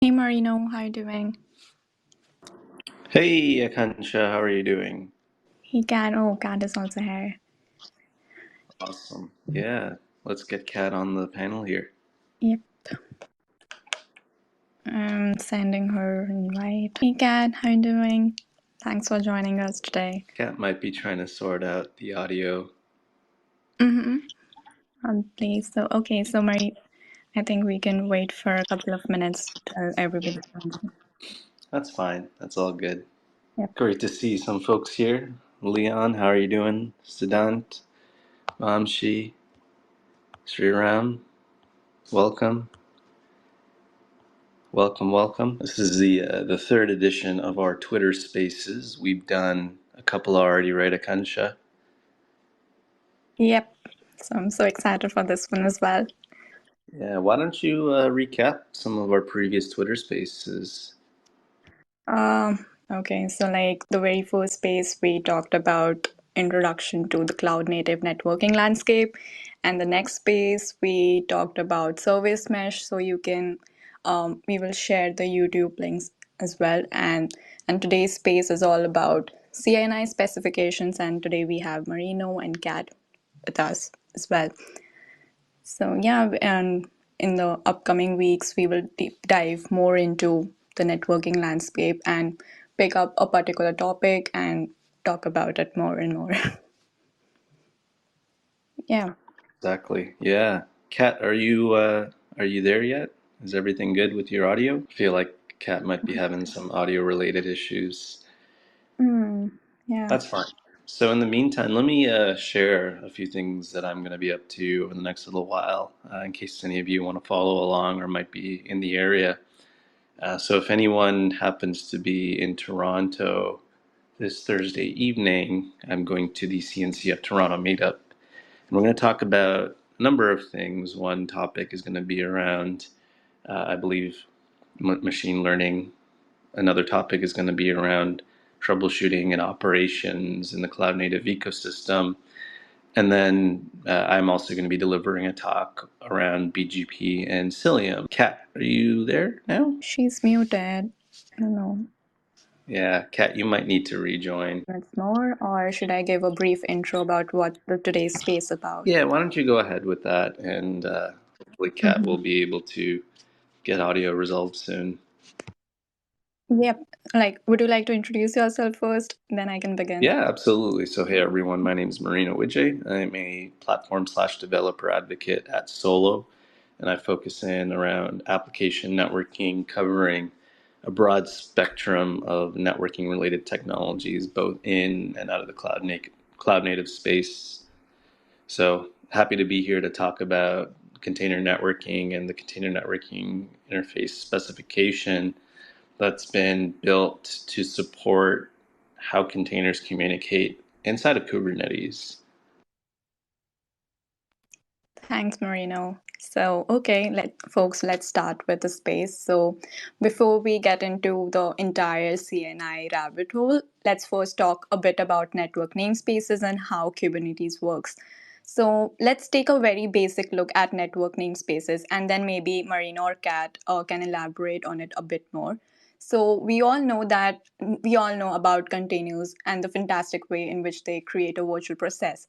Hey Marino, how you doing? Hey, Akansha, how are you doing? Hey Kat, oh Kat is also here. Awesome. Yeah, let's get Kat on the panel here. Yep, I'm sending her an invite. Hey Kat, how you doing? Thanks for joining us today. Kat might be trying to sort out the audio. Mm-hmm. Please. So Marie, I think we can wait for a couple of minutes till everybody comes in. That's fine. That's all good. Yep. Great to see some folks here. Leon, how are you doing? Siddhant, Vamshi, Sriram, welcome, welcome, welcome. This is the third edition of our Twitter Spaces. We've done a couple already, right, Akansha? Yep. So I'm so excited for this one as well. Yeah. Why don't you recap some of our previous Twitter Spaces? Okay, so like the very first space we talked about introduction to the cloud native networking landscape, and the next space we talked about service mesh. So you can, we will share the YouTube links as well, and today's space is all about CNI specifications, and today we have Marino and Kat with us as well. So yeah, and in the upcoming weeks, we will deep dive more into the networking landscape and pick up a particular topic and talk about it more and more. Yeah. Exactly. Yeah. Kat, are you there yet? Is everything good with your audio? I feel like Kat might be having some audio related issues. Mm, yeah. That's fine. So in the meantime, let me share a few things that I'm going to be up to over the next little while, in case any of you want to follow along or might be in the area. So if anyone happens to be in Toronto this Thursday evening, I'm going to the CNCF Toronto meetup. And we're going to talk about a number of things. One topic is going to be around, I believe, machine learning. Another topic is going to be around troubleshooting and operations in the cloud native ecosystem. And then I'm also going to be delivering a talk around BGP and Cilium. Kat, are you there now? She's muted. I don't know. Yeah, Kat, you might need to rejoin. It's more, or should I give a brief intro about what the today's space is about? Yeah, why don't you go ahead with that? And hopefully, Kat will be able to get audio resolved soon. Yep. Like, would you like to introduce yourself first? Then I can begin. Yeah, absolutely. So, hey everyone, my name is Marino Widjay. I'm a platform/developer advocate at Solo, and I focus in around application networking, covering a broad spectrum of networking related technologies, both in and out of the cloud native space. So, happy to be here to talk about container networking and the container networking interface specification that's been built to support how containers communicate inside of Kubernetes. Thanks, Marino. So, okay, let's start with the space. So, before we get into the entire CNI rabbit hole, let's first talk a bit about network namespaces and how Kubernetes works. So, let's take a very basic look at network namespaces, and then maybe Marino or Kat can elaborate on it a bit more. So, we all know about containers and the fantastic way in which they create a virtual process.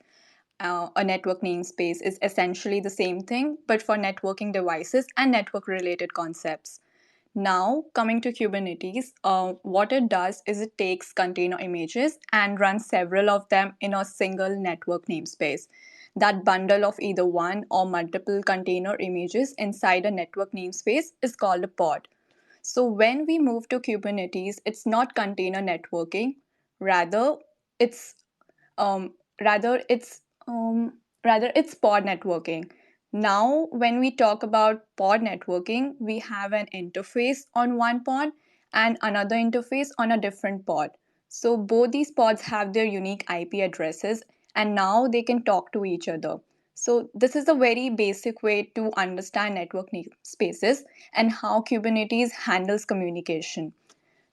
A network namespace is essentially the same thing, but for networking devices and network related concepts. Now, coming to Kubernetes, what it does is it takes container images and runs several of them in a single network namespace. That bundle of either one or multiple container images inside a network namespace is called a pod. So, when we move to Kubernetes, it's not container networking, rather, it's um, rather it's rather it's pod networking. Now when we talk about pod networking, we have an interface on one pod and another interface on a different pod. So both these pods have their unique IP addresses, and now they can talk to each other. So this is a very basic way to understand network spaces and how Kubernetes handles communication.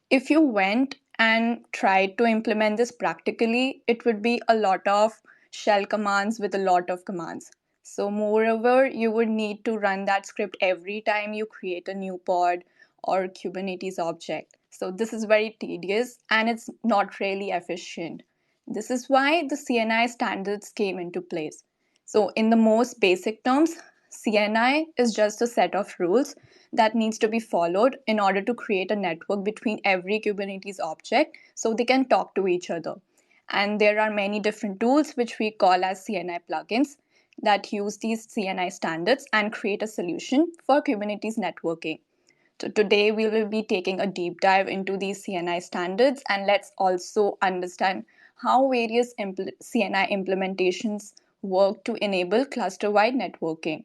If you went and tried to implement this practically, it would be a lot of shell commands with a lot of commands. So, moreover, you would need to run that script every time you create a new pod or Kubernetes object. So this is very tedious and it's not really efficient. This is why the CNI standards came into place. So in the most basic terms, CNI is just a set of rules that needs to be followed in order to create a network between every Kubernetes object so they can talk to each other. And there are many different tools which we call as CNI plugins that use these CNI standards and create a solution for Kubernetes networking. So today we will be taking a deep dive into these CNI standards, and let's also understand how various CNI implementations work to enable cluster-wide networking.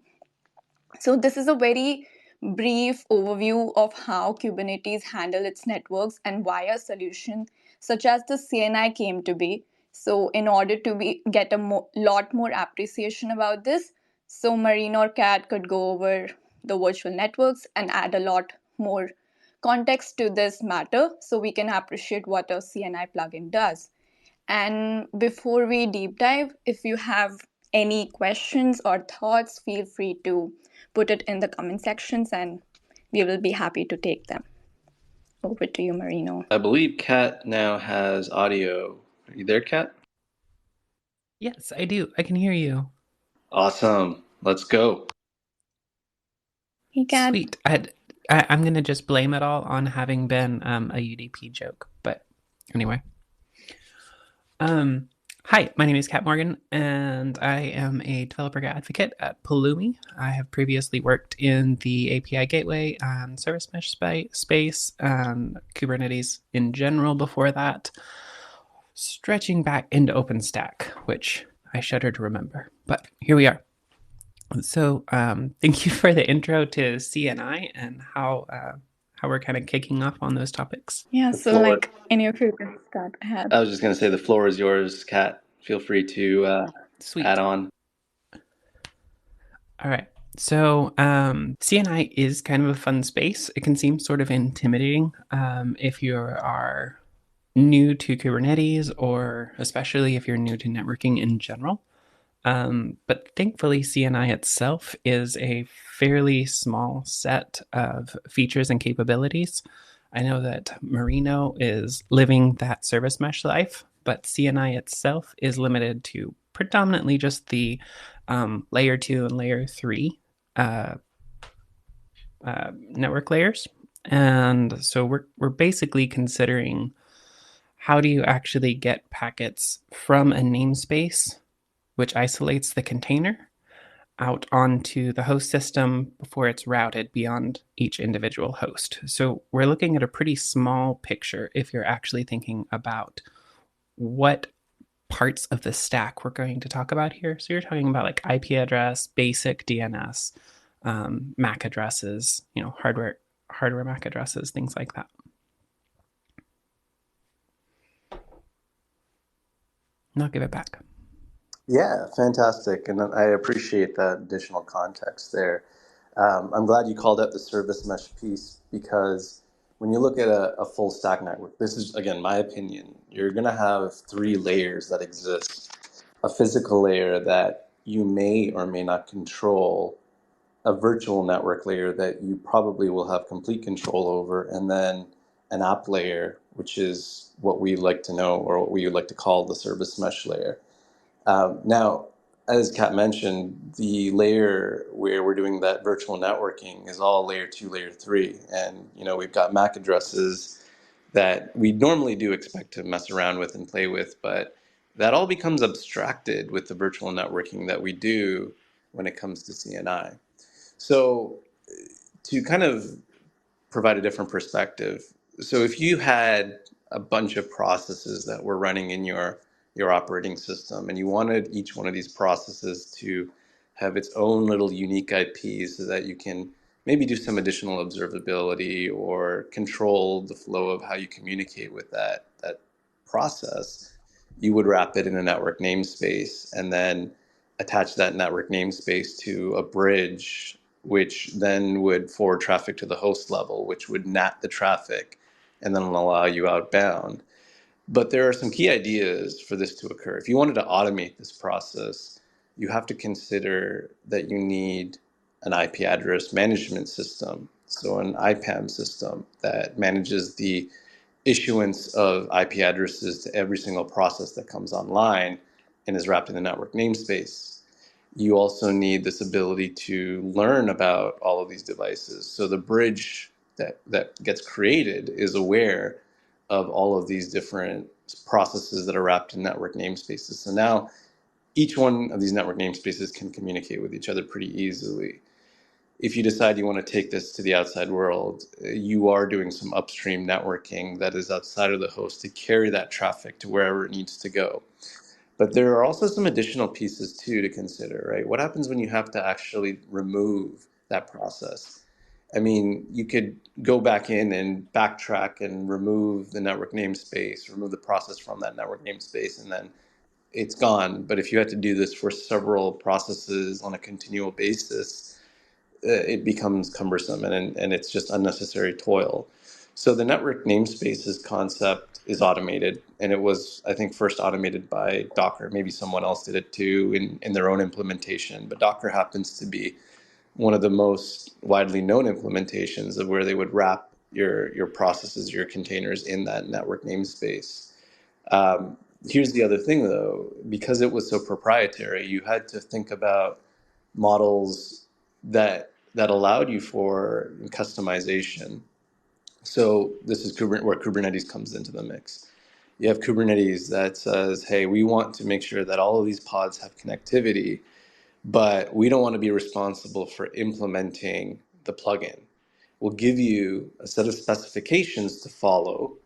So this is a very brief overview of how Kubernetes handle its networks and why a solution such as the CNI came to be. So in order to get a lot more appreciation about this, so Marine or Kat could go over the virtual networks and add a lot more context to this matter so we can appreciate what a CNI plugin does. And before we deep dive, if you have any questions or thoughts, feel free to put it in the comment sections and we will be happy to take them. Over to you, Marino. I believe Kat now has audio. Are you there, Kat? Yes, I do. I can hear you. Awesome. Let's go. Hey, Kat. Sweet. I'm going to just blame it all on having been a UDP joke. But anyway. Hi, my name is Kat Morgan, and I am a developer advocate at Pulumi. I have previously worked in the API gateway and service mesh space and Kubernetes in general before that, stretching back into OpenStack, which I shudder to remember. But here we are. So thank you for the intro to CNI and how we're kind of kicking off on those topics. Yeah, The so floor. any of you can start ahead. I was just going to say the floor is yours, Kat. Feel free to Sweet. add on. All right. So CNI is kind of a fun space. It can seem sort of intimidating if you are new to Kubernetes, or especially if you're new to networking in general. But thankfully, CNI itself is a fairly small set of features and capabilities. I know that Marino is living that service mesh life, but CNI itself is limited to predominantly just the layer 2 and layer 3 network layers. And so we're basically considering how do you actually get packets from a namespace, which isolates the container, out onto the host system before it's routed beyond each individual host. So we're looking at a pretty small picture if you're actually thinking about what parts of the stack we're going to talk about here. So you're talking about like IP address, basic DNS, MAC addresses, hardware MAC addresses, things like that. And I'll give it back. Yeah, fantastic. And I appreciate that additional context there. I'm glad you called out the service mesh piece because when you look at a full stack network, this is, again, my opinion, you're going to have three layers that exist. A physical layer that you may or may not control, a virtual network layer that you probably will have complete control over, and then an app layer, which is what we like to know or what we like to call the service mesh layer. Now, as Kat mentioned, the layer where we're doing that virtual networking is all layer 2, layer 3. And, we've got MAC addresses that we normally do expect to mess around with and play with, but that all becomes abstracted with the virtual networking that we do when it comes to CNI. So to kind of provide a different perspective, so if you had a bunch of processes that were running in your operating system and you wanted each one of these processes to have its own little unique IPs so that you can maybe do some additional observability or control the flow of how you communicate with that process, you would wrap it in a network namespace and then attach that network namespace to a bridge, which then would forward traffic to the host level, which would NAT the traffic and then allow you outbound. But there are some key ideas for this to occur. If you wanted to automate this process, you have to consider that you need an IP address management system. so an IPAM system that manages the issuance of IP addresses to every single process that comes online and is wrapped in the network namespace. You also need this ability to learn about all of these devices. So the bridge that gets created is aware of all of these different processes that are wrapped in network namespaces. So now each one of these network namespaces can communicate with each other pretty easily. If you decide you want to take this to the outside world, you are doing some upstream networking that is outside of the host to carry that traffic to wherever it needs to go. But there are also some additional pieces too to consider, right? What happens when you have to actually remove that process? I mean, you could go back in and backtrack and remove the network namespace, remove the process from that network namespace, and then it's gone. But if you had to do this for several processes on a continual basis, it becomes cumbersome and it's just unnecessary toil. So the network namespaces concept is automated, and it was, I think, first automated by Docker. Maybe someone else did it too in their own implementation, but Docker happens to be one of the most widely known implementations of where they would wrap your processes, your containers in that network namespace. Here's the other thing, though, because it was so proprietary, you had to think about models that allowed you for customization. So this is where Kubernetes comes into the mix. You have Kubernetes that says, hey, we want to make sure that all of these pods have connectivity, but we don't want to be responsible for implementing the plugin. We'll give you a set of specifications to follow,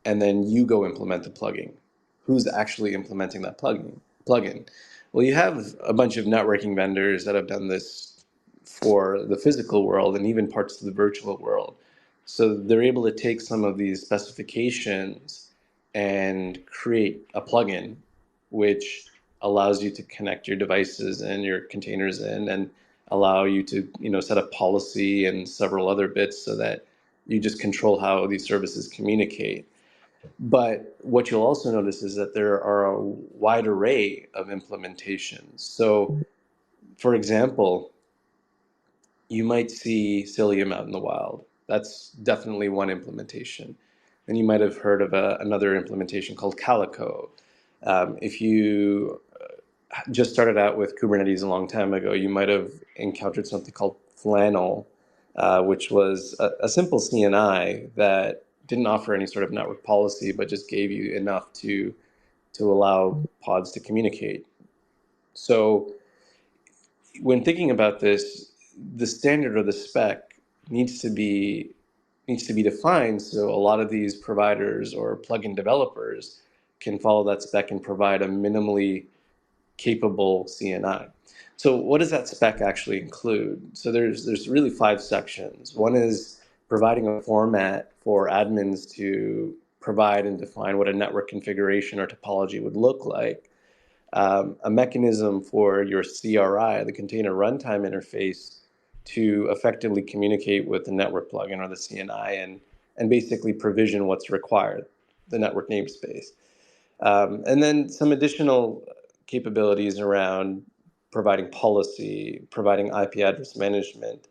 and then you go implement the plugin. Who's actually implementing that plugin? Well, you have a bunch of networking vendors that have done this for the physical world and even parts of the virtual world. So they're able to take some of these specifications and create a plugin which allows you to connect your devices and your containers in and allow you to, set up policy and several other bits so that you just control how these services communicate. But what you'll also notice is that there are a wide array of implementations. So, for example, you might see Cilium out in the wild. That's definitely one implementation. And you might have heard of another implementation called Calico. If you just started out with Kubernetes a long time ago, you might have encountered something called Flannel, which was a simple CNI that didn't offer any sort of network policy, but just gave you enough to allow pods to communicate. So when thinking about this, the standard or the spec needs to be defined so a lot of these providers or plugin developers can follow that spec and provide a minimally capable CNI. So what does that spec actually include? So there's really 5 sections. One is providing a format for admins to provide and define what a network configuration or topology would look like. A mechanism for your CRI, the container runtime interface, to effectively communicate with the network plugin or the CNI and basically provision what's required, the network namespace. And then some additional capabilities around providing policy, providing IP address management,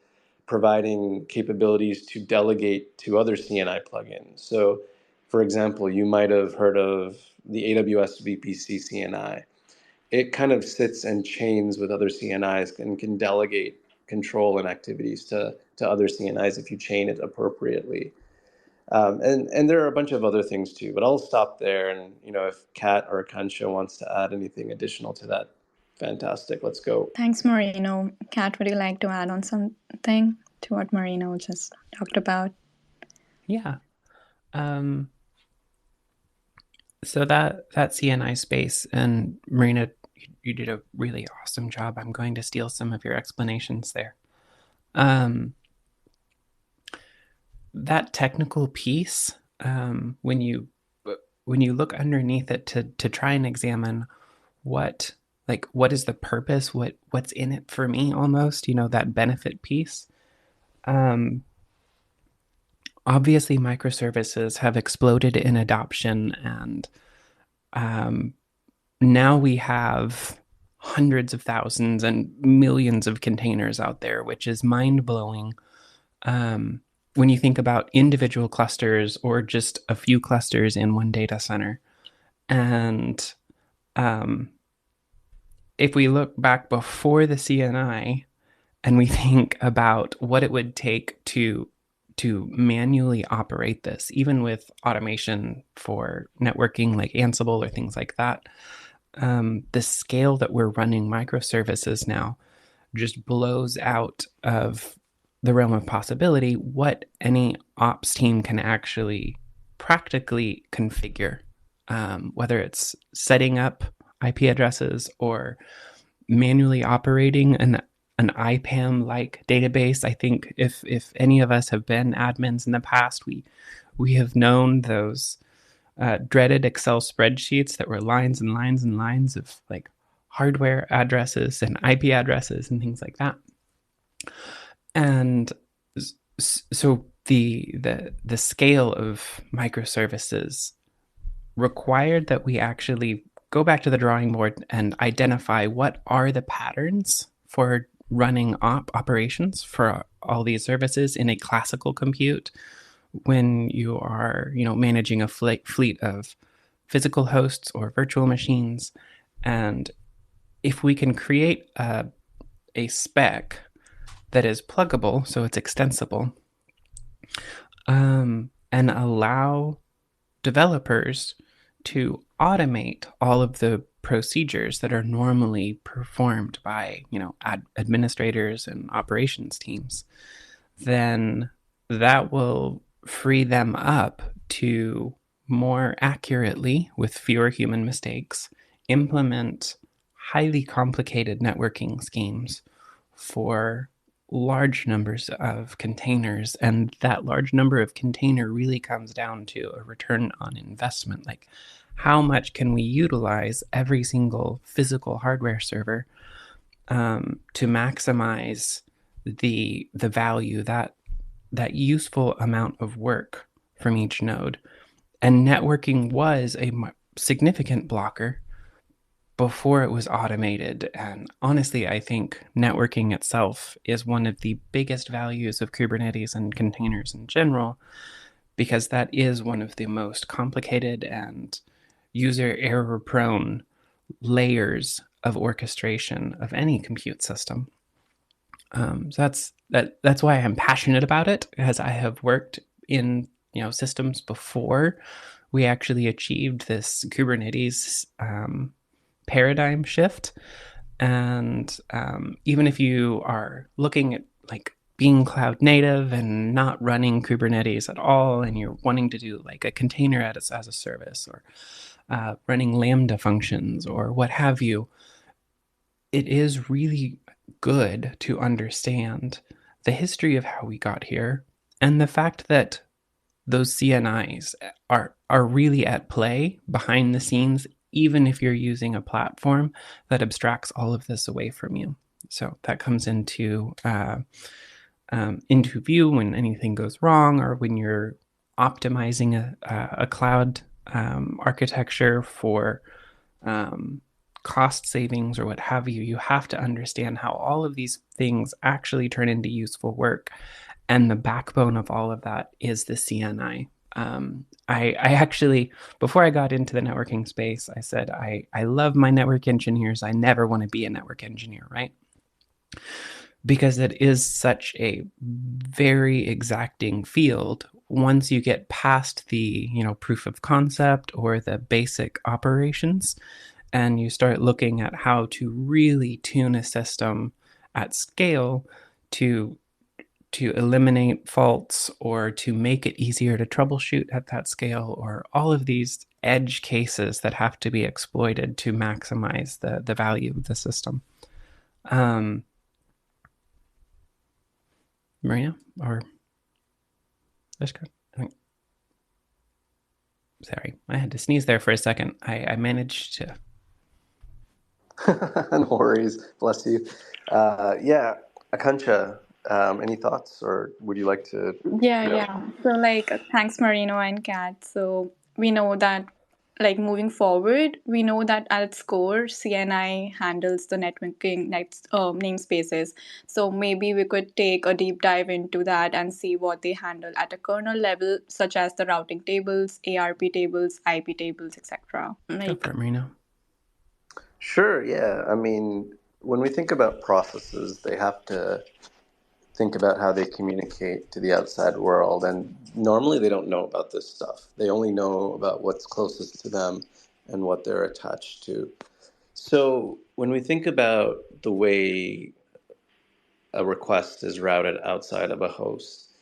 providing capabilities to delegate to other CNI plugins. So, for example, you might have heard of the AWS VPC CNI. It kind of sits and chains with other CNIs and can delegate control and activities to other CNIs if you chain it appropriately. And there are a bunch of other things too, but I'll stop there. And if Kat or Kansha wants to add anything additional to that, fantastic. Let's go. Thanks, Marino. Kat, would you like to add on something to what Marino just talked about? Yeah. So that CNI space, and Marina, you did a really awesome job. I'm going to steal some of your explanations there. That technical piece, when you look underneath it to try and examine what is the purpose, what's in it for me, almost, that benefit piece. Obviously, microservices have exploded in adoption, and now we have hundreds of thousands and millions of containers out there, which is mind-blowing. when you think about individual clusters or just a few clusters in one data center. And if we look back before the CNI and we think about what it would take to manually operate this, even with automation for networking like Ansible or things like that, the scale that we're running microservices now just blows out of the realm of possibility what any ops team can actually practically configure, whether it's setting up IP addresses or manually operating an IPAM like database. I think if any of us have been admins in the past, we have known those dreaded Excel spreadsheets that were lines and lines and lines of like hardware addresses and IP addresses and things like that. And so the scale of microservices required that we actually go back to the drawing board and identify what are the patterns for running operations for all these services in a classical compute when you are, managing a fleet of physical hosts or virtual machines. And if we can create a spec that is pluggable, so it's extensible, and allow developers to automate all of the procedures that are normally performed by, administrators and operations teams, then that will free them up to more accurately, with fewer human mistakes, implement highly complicated networking schemes for large numbers of containers. And that large number of container really comes down to a return on investment. Like, how much can we utilize every single physical hardware server to maximize the value, that useful amount of work from each node? And networking was a significant blocker before it was automated. And honestly, I think networking itself is one of the biggest values of Kubernetes and containers in general, because that is one of the most complicated and user error prone layers of orchestration of any compute system. So that's why I'm passionate about it, as I have worked in systems before we actually achieved this Kubernetes paradigm shift. And even if you are looking at like being cloud native and not running Kubernetes at all, and you're wanting to do like a container as a service, or running Lambda functions or what have you, it is really good to understand the history of how we got here, and the fact that those CNIs are really at play behind the scenes, even if you're using a platform that abstracts all of this away from you. So that comes into view when anything goes wrong, or when you're optimizing a cloud architecture for cost savings or what have you. You have to understand how all of these things actually turn into useful work. And the backbone of all of that is the CNI. I actually, before I got into the networking space, I said, I love my network engineers. I never want to be a network engineer, right? Because it is such a very exacting field. Once you get past the, proof of concept or the basic operations, and you start looking at how to really tune a system at scale to eliminate faults, or to make it easier to troubleshoot at that scale, or all of these edge cases that have to be exploited to maximize the value of the system. Marina, or Jessica? Sorry, I had to sneeze there for a second. I managed to. No worries. Bless you. Yeah, Akanksha, any thoughts, or would you like to? Yeah. So, like, thanks, Marino and Kat. So, we know that like moving forward, we know that at its core, CNI handles the networking namespaces. So maybe we could take a deep dive into that and see what they handle at a kernel level, such as the routing tables, ARP tables, IP tables, etc. Go for it, Marino. Sure, yeah. I mean, when we think about processes, they have to think about how they communicate to the outside world. And normally they don't know about this stuff. They only know about what's closest to them and what they're attached to. So when we think about the way a request is routed outside of a host,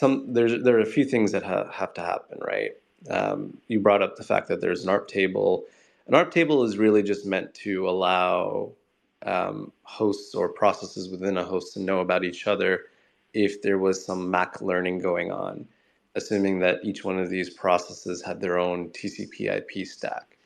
there are a few things that have to happen, right? You brought up the fact that there's an ARP table. An ARP table is really just meant to allow hosts or processes within a host to know about each other if there was some MAC learning going on, assuming that each one of these processes had their own TCP/IP stack.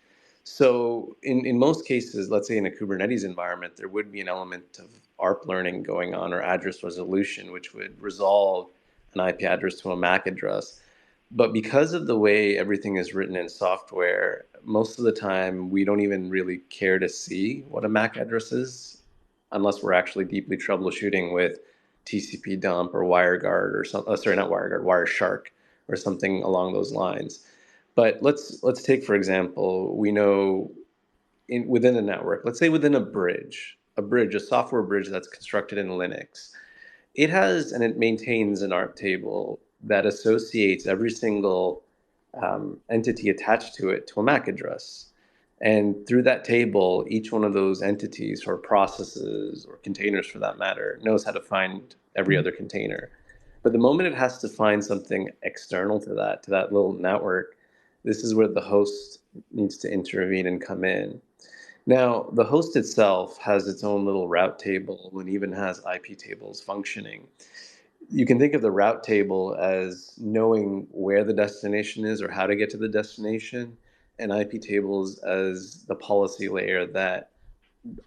So in most cases, let's say in a Kubernetes environment, there would be an element of ARP learning going on or address resolution, which would resolve an IP address to a MAC address. But because of the way everything is written in software, most of the time we don't even really care to see what a MAC address is unless we're actually deeply troubleshooting with TCP dump or WireGuard or some, sorry, not WireGuard, Wireshark or something along those lines. But let's take, for example, we know within a network, let's say within a software bridge that's constructed in Linux, it has and it maintains an ARP table that associates every single entity attached to it to a MAC address. And through that table, each one of those entities or processes or containers for that matter knows how to find every other container. But the moment it has to find something external to that little network, this is where the host needs to intervene and come in. Now, the host itself has its own little route table and even has IP tables functioning. You can think of the route table as knowing where the destination is or how to get to the destination, and IP tables as the policy layer that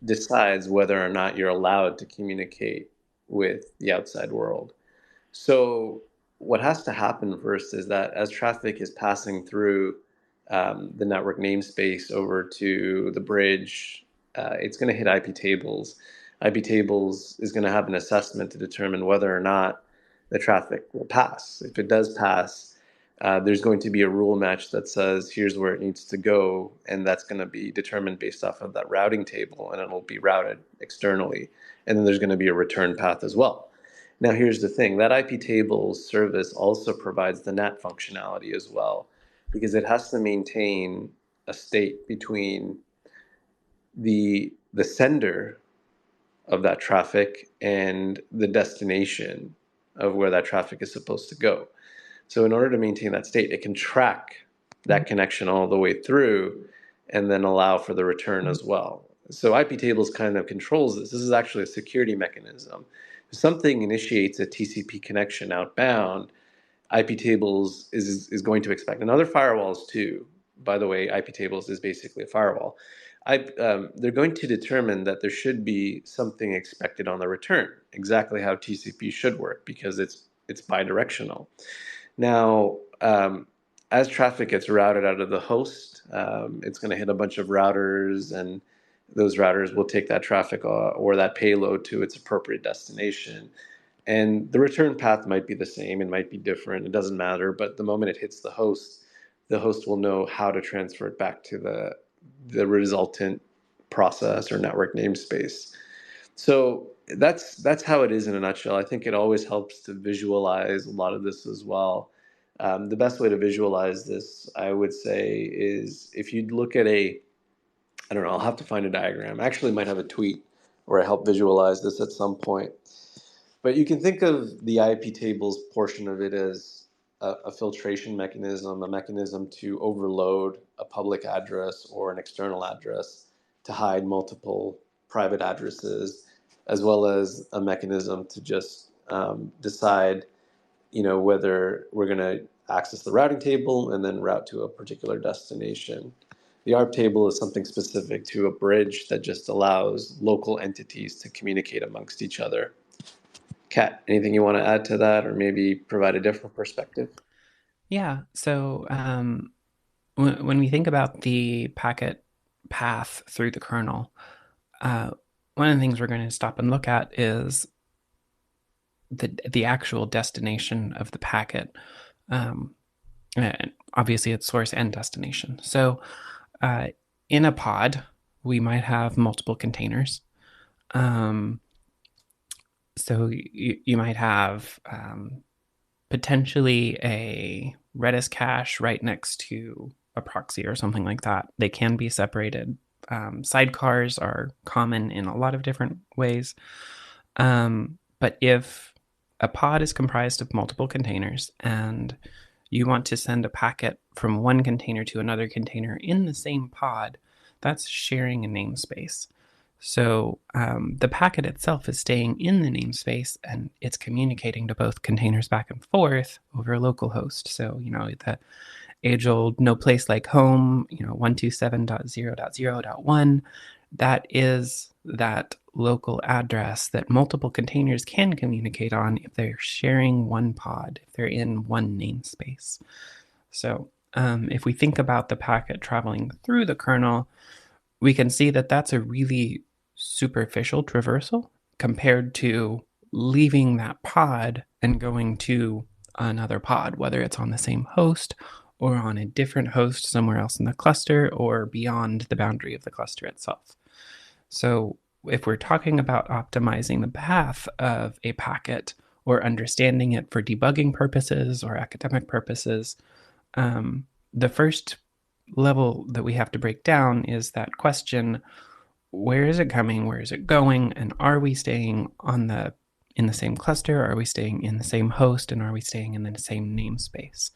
decides whether or not you're allowed to communicate with the outside world. So what has to happen first is that as traffic is passing through the network namespace over to the bridge, it's going to hit IP tables. IP tables is going to have an assessment to determine whether or not the traffic will pass. If it does pass, there's going to be a rule match that says here's where it needs to go, and that's going to be determined based off of that routing table, and it'll be routed externally. And then there's going to be a return path as well. Now, here's the thing, that IP tables service also provides the NAT functionality as well, because it has to maintain a state between the sender of that traffic and the destination of where that traffic is supposed to go. So in order to maintain that state, it can track that connection all the way through and then allow for the return as well. So IP tables kind of controls this. This is actually a security mechanism. If something initiates a TCP connection outbound, IP tables is going to expect, and other firewalls too. By the way, IP tables is basically a firewall. They're going to determine that there should be something expected on the return, exactly how TCP should work, because it's bidirectional. Now, as traffic gets routed out of the host, it's going to hit a bunch of routers, and those routers will take that traffic or that payload to its appropriate destination. And the return path might be the same, it might be different, it doesn't matter. But the moment it hits the host will know how to transfer it back to the resultant process or network namespace. So that's how it is in a nutshell. I think it always helps to visualize a lot of this as well. The best way to visualize this, I would say, is if you look at I don't know, I'll have to find a diagram. I actually might have a tweet where I help visualize this at some point. But you can think of the IP tables portion of it as a filtration mechanism, a mechanism to overload a public address or an external address to hide multiple private addresses, as well as a mechanism to just decide, whether we're going to access the routing table and then route to a particular destination. The ARP table is something specific to a bridge that just allows local entities to communicate amongst each other. Kat, anything you want to add to that or maybe provide a different perspective? Yeah. So when we think about the packet path through the kernel, one of the things we're going to stop and look at is the actual destination of the packet. And obviously, it's source and destination. So in a pod, we might have multiple containers. So you might have potentially a Redis cache right next to a proxy or something like that. They can be separated. Sidecars are common in a lot of different ways. But if a pod is comprised of multiple containers and you want to send a packet from one container to another container in the same pod, that's sharing a namespace. So the packet itself is staying in the namespace and it's communicating to both containers back and forth over a local host. So, the age-old no place like home, 127.0.0.1, that is that local address that multiple containers can communicate on if they're sharing one pod, if they're in one namespace. So if we think about the packet traveling through the kernel, we can see that that's a really superficial traversal compared to leaving that pod and going to another pod, whether it's on the same host or on a different host somewhere else in the cluster or beyond the boundary of the cluster itself. So if we're talking about optimizing the path of a packet or understanding it for debugging purposes or academic purposes, the first level that we have to break down is that question: where is it coming? Where is it going? And are we staying in the same cluster? Are we staying in the same host? And are we staying in the same namespace?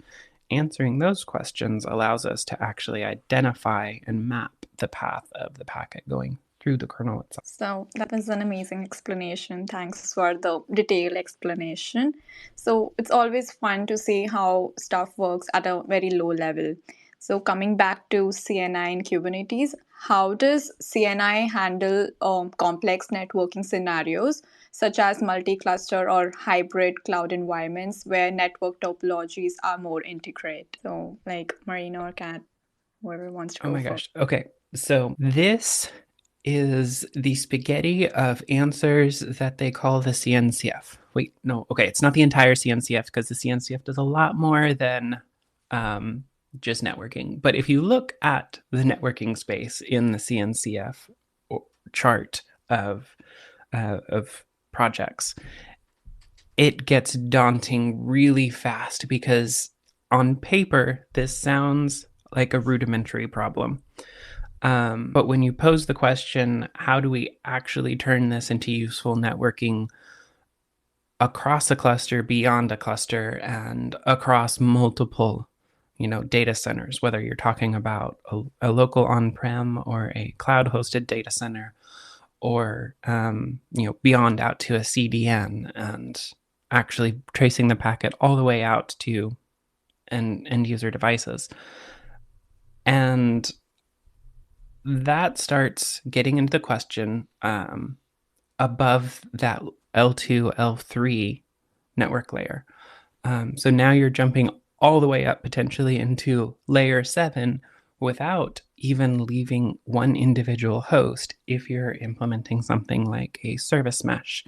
Answering those questions allows us to actually identify and map the path of the packet going through the kernel itself. So that was an amazing explanation. Thanks for the detailed explanation. So it's always fun to see how stuff works at a very low level. So coming back to CNI and Kubernetes, how does CNI handle complex networking scenarios such as multi-cluster or hybrid cloud environments where network topologies are more integrated? So like Marino or Kat, whoever wants to go Oh my first. gosh. Okay. So this is the spaghetti of answers that they call the CNCF. Wait, no. Okay, it's not the entire CNCF because the CNCF does a lot more than just networking. But if you look at the networking space in the CNCF chart of projects, it gets daunting really fast because on paper, this sounds like a rudimentary problem. But when you pose the question, how do we actually turn this into useful networking across a cluster, beyond a cluster, and across multiple, data centers, whether you're talking about a local on-prem or a cloud-hosted data center, or beyond out to a CDN, and actually tracing the packet all the way out to end user devices. And that starts getting into the question above that L2, L3 network layer. So now you're jumping all the way up potentially into layer 7 without even leaving one individual host if you're implementing something like a service mesh,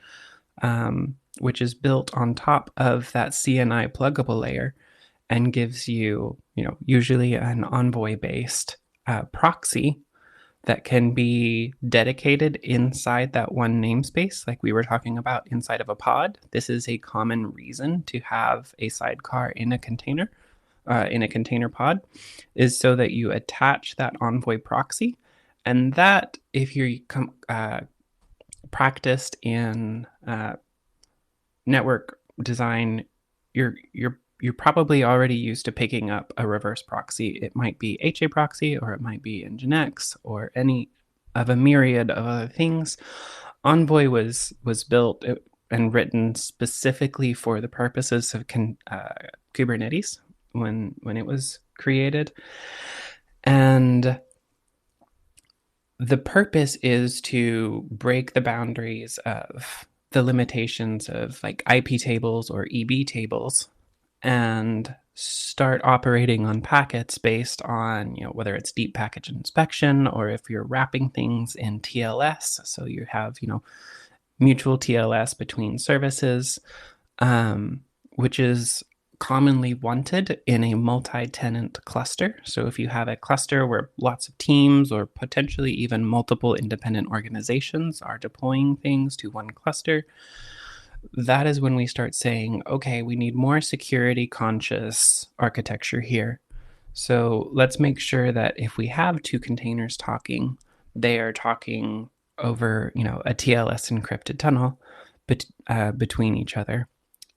which is built on top of that CNI pluggable layer and gives you, usually an Envoy-based proxy that can be dedicated inside that one namespace, like we were talking about inside of a pod. This is a common reason to have a sidecar in a container pod, is so that you attach that Envoy proxy. And that, if you're practiced in network design, you're probably already used to picking up a reverse proxy. It might be HA proxy, or it might be Nginx, or any of a myriad of other things. Envoy was built and written specifically for the purposes of Kubernetes when it was created. And the purpose is to break the boundaries of the limitations of like IP tables or EB tables, and start operating on packets based on, whether it's deep package inspection or if you're wrapping things in TLS. So you have, mutual TLS between services, which is commonly wanted in a multi-tenant cluster. So if you have a cluster where lots of teams or potentially even multiple independent organizations are deploying things to one cluster, that is when we start saying, okay, we need more security conscious architecture here. So let's make sure that if we have two containers talking, they are talking over, a TLS encrypted tunnel between each other.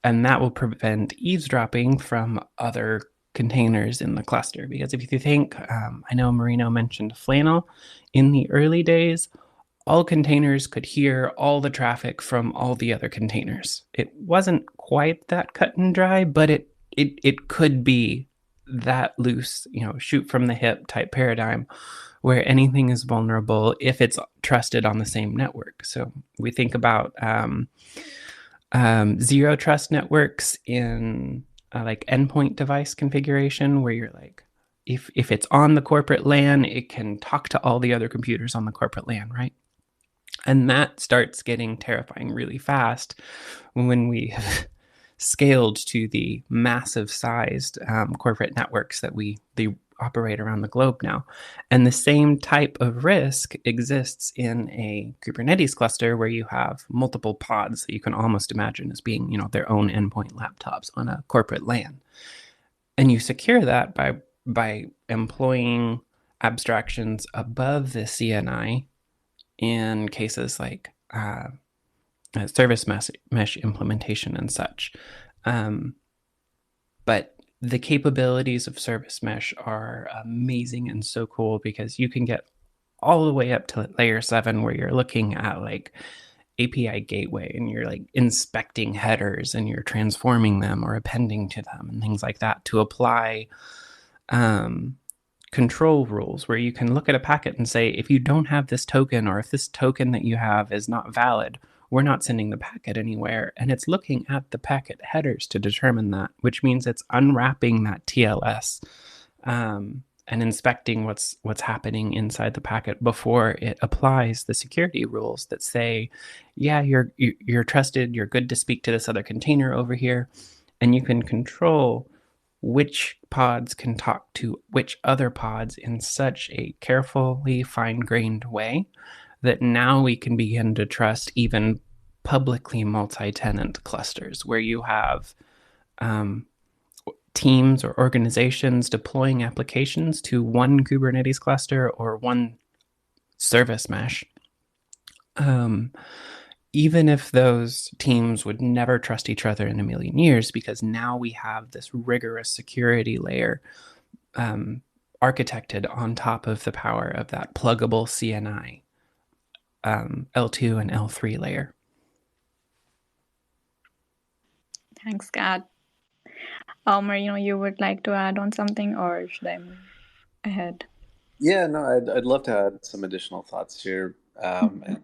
And that will prevent eavesdropping from other containers in the cluster. Because if you think, I know Marino mentioned Flannel, in the early days, all containers could hear all the traffic from all the other containers. It wasn't quite that cut and dry, but it could be that loose, shoot from the hip type paradigm where anything is vulnerable if it's trusted on the same network. So we think about zero trust networks in like endpoint device configuration, where you're like, if it's on the corporate LAN, it can talk to all the other computers on the corporate LAN, right? And that starts getting terrifying really fast when we have scaled to the massive sized corporate networks that they operate around the globe now. And the same type of risk exists in a Kubernetes cluster where you have multiple pods that you can almost imagine as being, their own endpoint laptops on a corporate LAN. And you secure that by employing abstractions above the CNI in cases like service mesh implementation and such. But the capabilities of service mesh are amazing and so cool because you can get all the way up to layer 7 where you're looking at like API gateway and you're like inspecting headers and you're transforming them or appending to them and things like that to apply control rules where you can look at a packet and say, if you don't have this token or if this token that you have is not valid, we're not sending the packet anywhere. And it's looking at the packet headers to determine that, which means it's unwrapping that TLS and inspecting what's happening inside the packet before it applies the security rules that say, yeah, you're trusted, you're good to speak to this other container over here, and you can control which pods can talk to which other pods in such a carefully fine-grained way that now we can begin to trust even publicly multi-tenant clusters where you have teams or organizations deploying applications to one Kubernetes cluster or one service mesh. Even if those teams would never trust each other in a million years, because now we have this rigorous security layer architected on top of the power of that pluggable CNI L2 and L3 layer. Thanks, Kat. Marino, you would like to add on something, or should I move ahead? Yeah, no, I'd love to add some additional thoughts here. And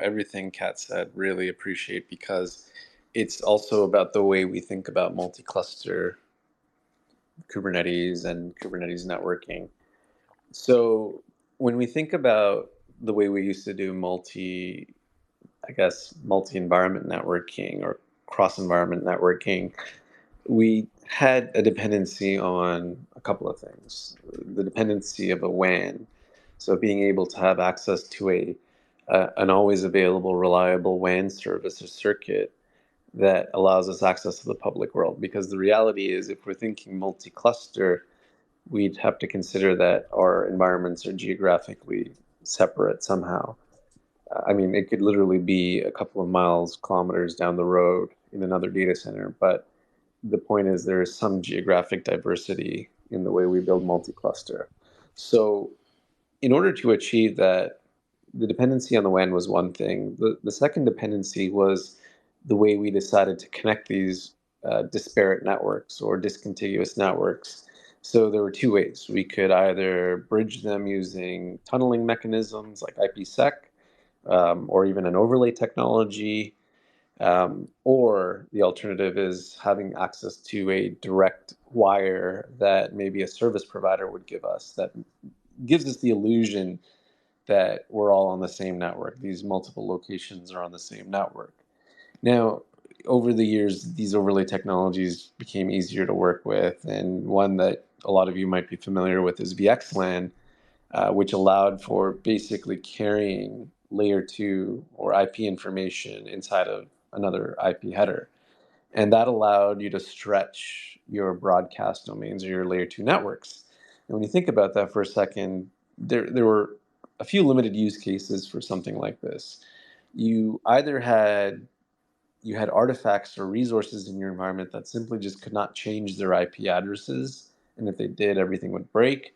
everything Kat said, really appreciate, because it's also about the way we think about multi-cluster Kubernetes and Kubernetes networking. So when we think about the way we used to do multi-environment networking or cross-environment networking, we had a dependency on a couple of things. The dependency of a WAN, so being able to have access to an always available, reliable WAN service or circuit that allows us access to the public world. Because the reality is, if we're thinking multi-cluster, we'd have to consider that our environments are geographically separate somehow. I mean, it could literally be a couple of miles, kilometers down the road in another data center, but the point is there is some geographic diversity in the way we build multi-cluster. So in order to achieve that, the dependency on the WAN was one thing. The second dependency was the way we decided to connect these disparate networks or discontiguous networks. So there were two ways. We could either bridge them using tunneling mechanisms like IPsec, or even an overlay technology, Or the alternative is having access to a direct wire that maybe a service provider would give us, that gives us the illusion that we're all on the same network. These multiple locations are on the same network. Now, over the years, these overlay technologies became easier to work with, and one that a lot of you might be familiar with is VXLAN, which allowed for basically carrying layer 2 or IP information inside of another IP header. And that allowed you to stretch your broadcast domains or your layer 2 networks. And when you think about that for a second, there were a few limited use cases for something like this. You either had artifacts or resources in your environment that simply just could not change their IP addresses, and if they did, everything would break,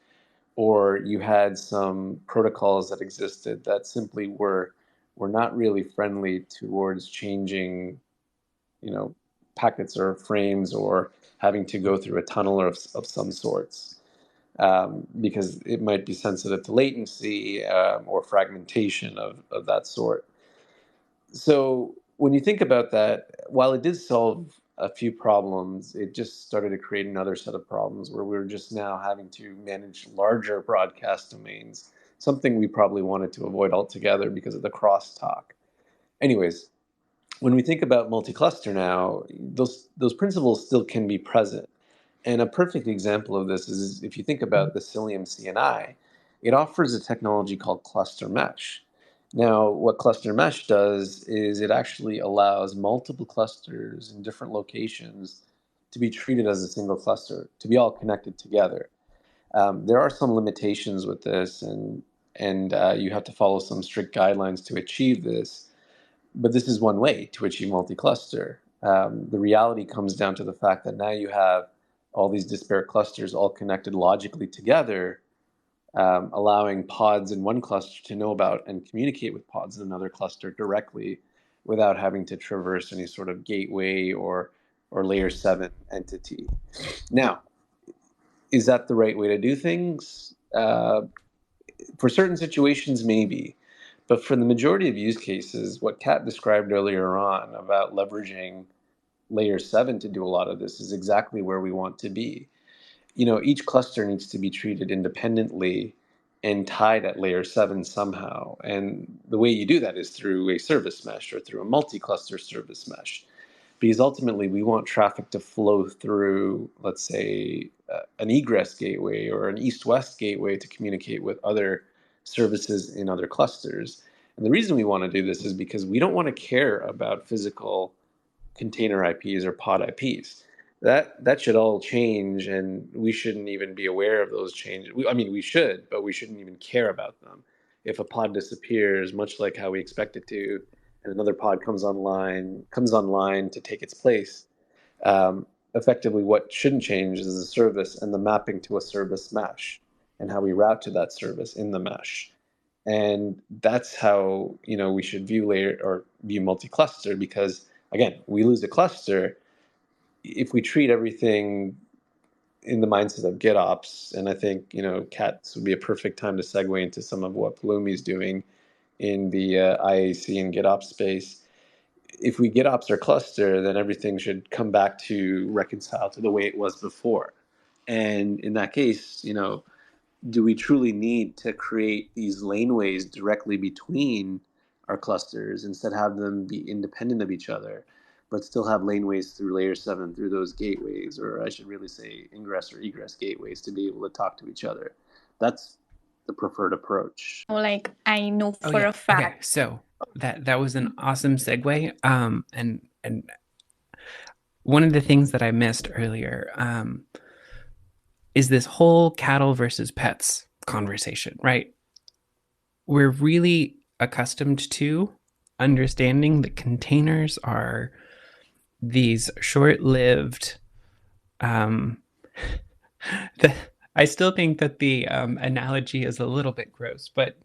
or you had some protocols that existed that simply were not really friendly towards changing, you know, packets or frames, or having to go through a tunnel of some sorts, because it might be sensitive to latency, or fragmentation of that sort. So when you think about that, while it did solve a few problems, it just started to create another set of problems where we were just now having to manage larger broadcast domains, something we probably wanted to avoid altogether because of the crosstalk. Anyways, when we think about multi-cluster now, those principles still can be present. And a perfect example of this is if you think about the Cilium CNI, it offers a technology called cluster mesh. Now, what cluster mesh does is it actually allows multiple clusters in different locations to be treated as a single cluster, to be all connected together. There are some limitations with this, and you have to follow some strict guidelines to achieve this. But this is one way to achieve multi-cluster. The reality comes down to the fact that now you have all these disparate clusters all connected logically together, allowing pods in one cluster to know about and communicate with pods in another cluster directly without having to traverse any sort of gateway or layer 7 entity. Now, is that the right way to do things? For certain situations, maybe. But for the majority of use cases, what Kat described earlier on about leveraging layer 7 to do a lot of this is exactly where we want to be. Each cluster needs to be treated independently and tied at layer 7 somehow. And the way you do that is through a service mesh or through a multi-cluster service mesh. Because ultimately, we want traffic to flow through, let's say, an egress gateway or an east-west gateway to communicate with other services in other clusters. And the reason we want to do this is because we don't want to care about physical container IPs or pod IPs. That should all change, and we shouldn't even be aware of those changes. We should, but we shouldn't even care about them. If a pod disappears, much like how we expect it to, and another pod comes online to take its place, effectively what shouldn't change is the service and the mapping to a service mesh and how we route to that service in the mesh. And that's how we should view multi-cluster, because again, we lose a cluster if we treat everything in the mindset of GitOps. And I think Kat would be a perfect time to segue into some of what Pulumi's doing in the IAC and GitOps space. If we GitOps our cluster, then everything should come back to reconcile to the way it was before. And in that case, do we truly need to create these laneways directly between our clusters, instead have them be independent of each other, but still have laneways through layer 7 through those gateways, or I should really say ingress or egress gateways, to be able to talk to each other? That's the preferred approach. Like, I know Oh for yeah. a fact. Okay. So that was an awesome segue. And one of the things that I missed earlier is this whole cattle versus pets conversation, right? We're really accustomed to understanding that containers are these short-lived. I still think that the analogy is a little bit gross, but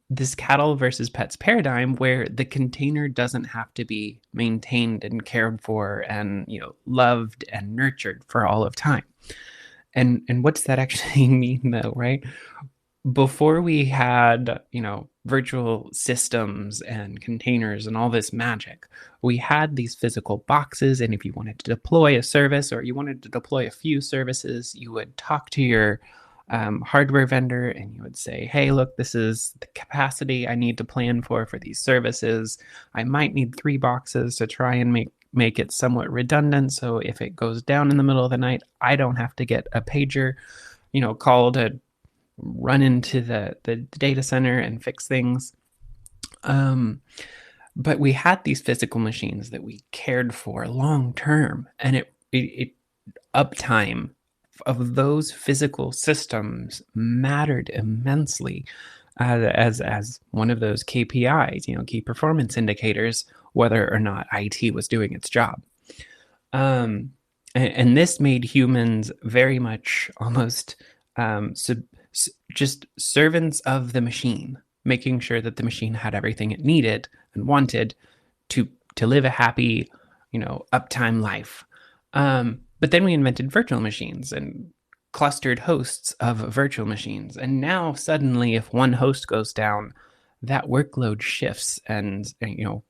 this cattle versus pets paradigm where the container doesn't have to be maintained and cared for and loved and nurtured for all of time. And what's that actually mean though, right? before we had, virtual systems and containers and all this magic, we had these physical boxes. And if you wanted to deploy a service or you wanted to deploy a few services, you would talk to your hardware vendor and you would say, hey, look, this is the capacity I need to plan for these services. I might need 3 boxes to try and make it somewhat redundant. So if it goes down in the middle of the night, I don't have to get a pager, call to run into the data center and fix things. But we had these physical machines that we cared for long term, and it uptime of those physical systems mattered immensely as one of those KPIs, key performance indicators, whether or not IT was doing its job. And this made humans very much almost just servants of the machine, making sure that the machine had everything it needed and wanted to live a happy, uptime life. But then we invented virtual machines and clustered hosts of virtual machines. And now suddenly, if one host goes down, that workload shifts and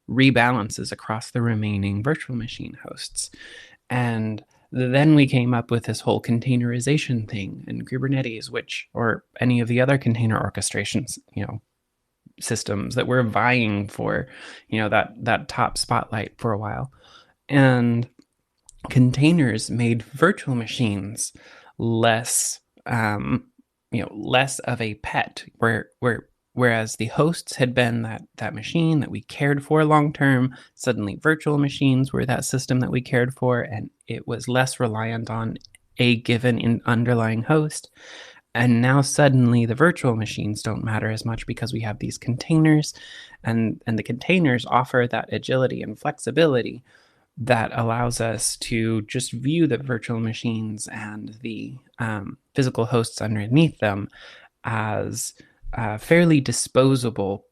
rebalances across the remaining virtual machine hosts. And then we came up with this whole containerization thing in Kubernetes, or any of the other container orchestrations, systems that were vying for, that top spotlight for a while. And containers made virtual machines less of a pet, whereas the hosts had been that machine that we cared for long term. Suddenly virtual machines were that system that we cared for, and it was less reliant on a given underlying host. And now suddenly the virtual machines don't matter as much because we have these containers, and the containers offer that agility and flexibility that allows us to just view the virtual machines and the physical hosts underneath them as fairly disposable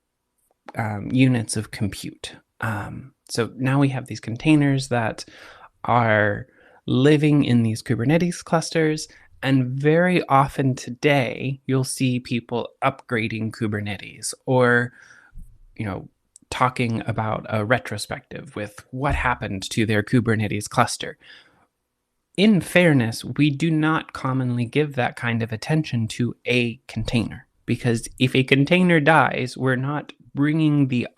units of compute. So now we have these containers that are living in these Kubernetes clusters, and very often today you'll see people upgrading Kubernetes or, talking about a retrospective with what happened to their Kubernetes cluster. In fairness, we do not commonly give that kind of attention to a container, because if a container dies, we're not bringing the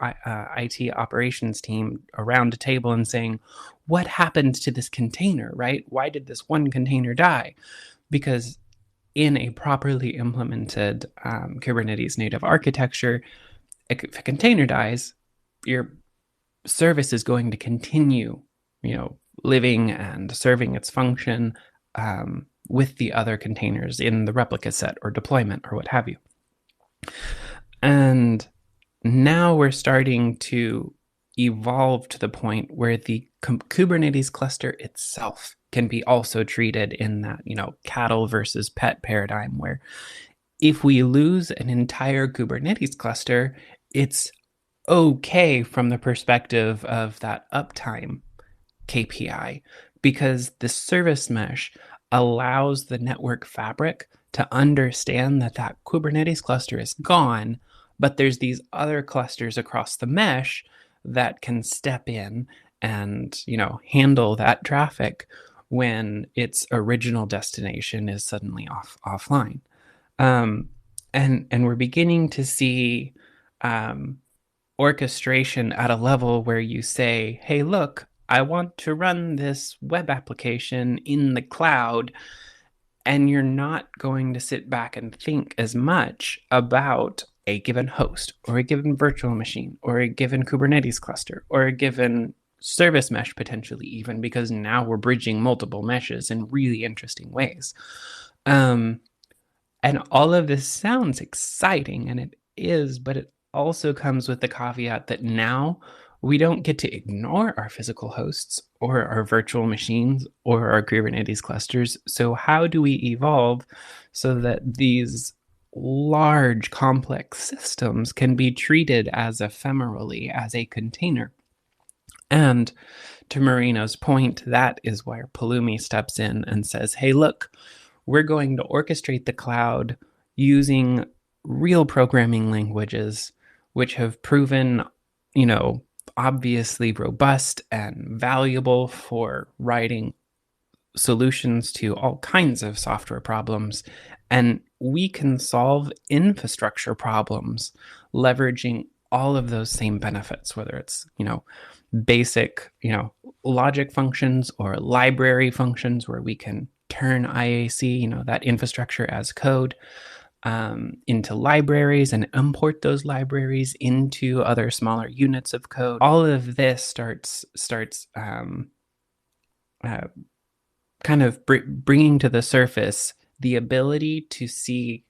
IT operations team around a table and saying, what happened to this container, right? Why did this one container die? Because in a properly implemented Kubernetes native architecture, if a container dies, your service is going to continue, living and serving its function with the other containers in the replica set or deployment or what have you. And now we're starting to evolve to the point where the Kubernetes cluster itself can be also treated in that, cattle versus pet paradigm, where if we lose an entire Kubernetes cluster, it's okay from the perspective of that uptime KPI, because the service mesh allows the network fabric to understand that Kubernetes cluster is gone, but there's these other clusters across the mesh that can step in and, handle that traffic when its original destination is suddenly offline. And we're beginning to see orchestration at a level where you say, hey, look, I want to run this web application in the cloud, and you're not going to sit back and think as much about a given host or a given virtual machine or a given Kubernetes cluster or a given service mesh, potentially even, because now we're bridging multiple meshes in really interesting ways. And all of this sounds exciting, and it is, but it also comes with the caveat that now we don't get to ignore our physical hosts or our virtual machines or our Kubernetes clusters. So how do we evolve so that these large, complex systems can be treated as ephemerally as a container? And to Marino's point, that is where Pulumi steps in and says, hey, look, we're going to orchestrate the cloud using real programming languages which have proven, obviously robust and valuable for writing solutions to all kinds of software problems. And we can solve infrastructure problems leveraging all of those same benefits, whether it's, basic, logic functions or library functions where we can turn IAC, that infrastructure as code, into libraries and import those libraries into other smaller units of code. All of this starts kind of bringing to the surface the ability to see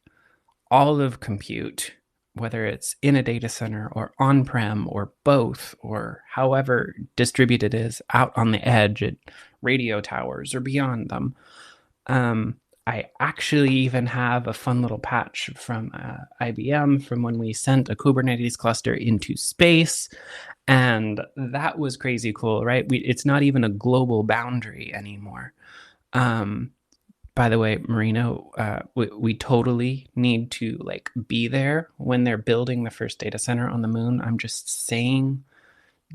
all of compute, whether it's in a data center or on-prem or both, or however distributed it is out on the edge at radio towers or beyond them. I actually even have a fun little patch from IBM from when we sent a Kubernetes cluster into space. And that was crazy cool, right? It's not even a global boundary anymore. By the way, Marino, we totally need to be there when they're building the first data center on the moon. I'm just saying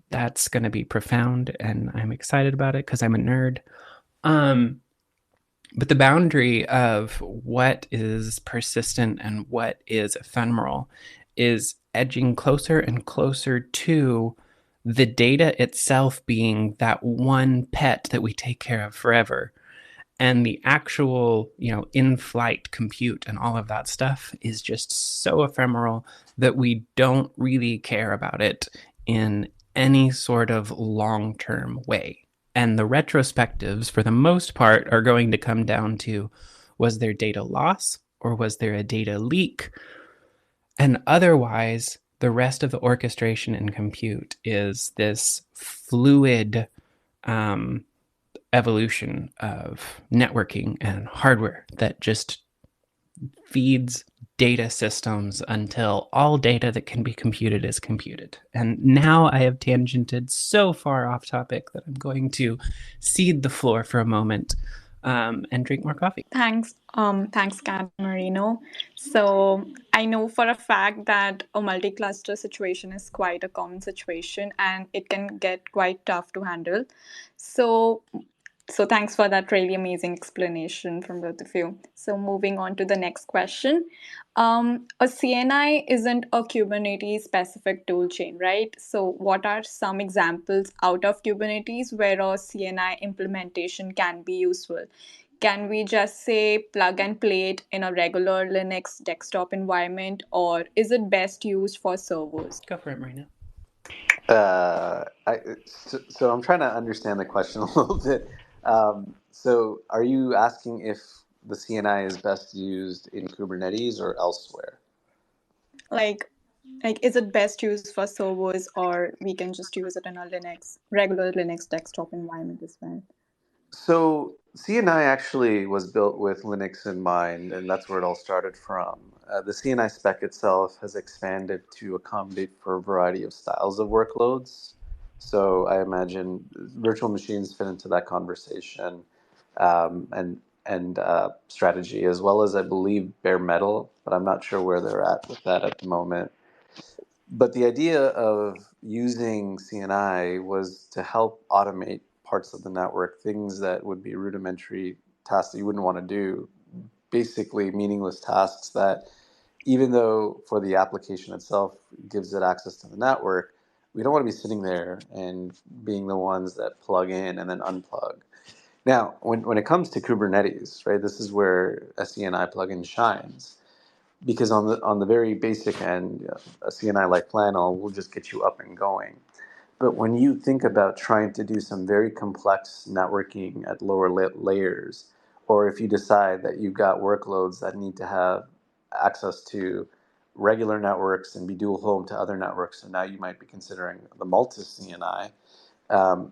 that's going to be profound, and I'm excited about it because I'm a nerd. But the boundary of what is persistent and what is ephemeral is edging closer and closer to the data itself being that one pet that we take care of forever. And the actual, in-flight compute and all of that stuff is just so ephemeral that we don't really care about it in any sort of long-term way. And the retrospectives, for the most part, are going to come down to, was there data loss or was there a data leak? And otherwise, the rest of the orchestration and compute is this fluid evolution of networking and hardware that just feeds data systems until all data that can be computed is computed. And now I have tangented so far off topic that I'm going to cede the floor for a moment and drink more coffee. Thanks, Kat and Marino. So I know for a fact that a multi-cluster situation is quite a common situation, and it can get quite tough to handle. So thanks for that really amazing explanation from both of you. So moving on to the next question. A CNI isn't a Kubernetes specific toolchain, right? So what are some examples out of Kubernetes where a CNI implementation can be useful? Can we just say plug and play it in a regular Linux desktop environment, or is it best used for servers? Go for it, Marina. So I'm trying to understand the question a little bit. So are you asking if the CNI is best used in Kubernetes or elsewhere? Like is it best used for servers, or we can just use it in a regular Linux desktop environment as well? So CNI actually was built with Linux in mind, and that's where it all started from. The CNI spec itself has expanded to accommodate for a variety of styles of workloads. So I imagine virtual machines fit into that conversation, and strategy, as well as I believe bare metal, but I'm not sure where they're at with that at the moment. But the idea of using CNI was to help automate parts of the network, things that would be rudimentary tasks that you wouldn't want to do, basically meaningless tasks that, even though for the application itself gives it access to the network, we don't want to be sitting there and being the ones that plug in and then unplug. Now, when it comes to Kubernetes, right, this is where a CNI plugin shines, because on the very basic end, a CNI like Flannel will just get you up and going. But when you think about trying to do some very complex networking at lower layers, or if you decide that you've got workloads that need to have access to regular networks and be dual home to other networks, and now you might be considering the multi CNI,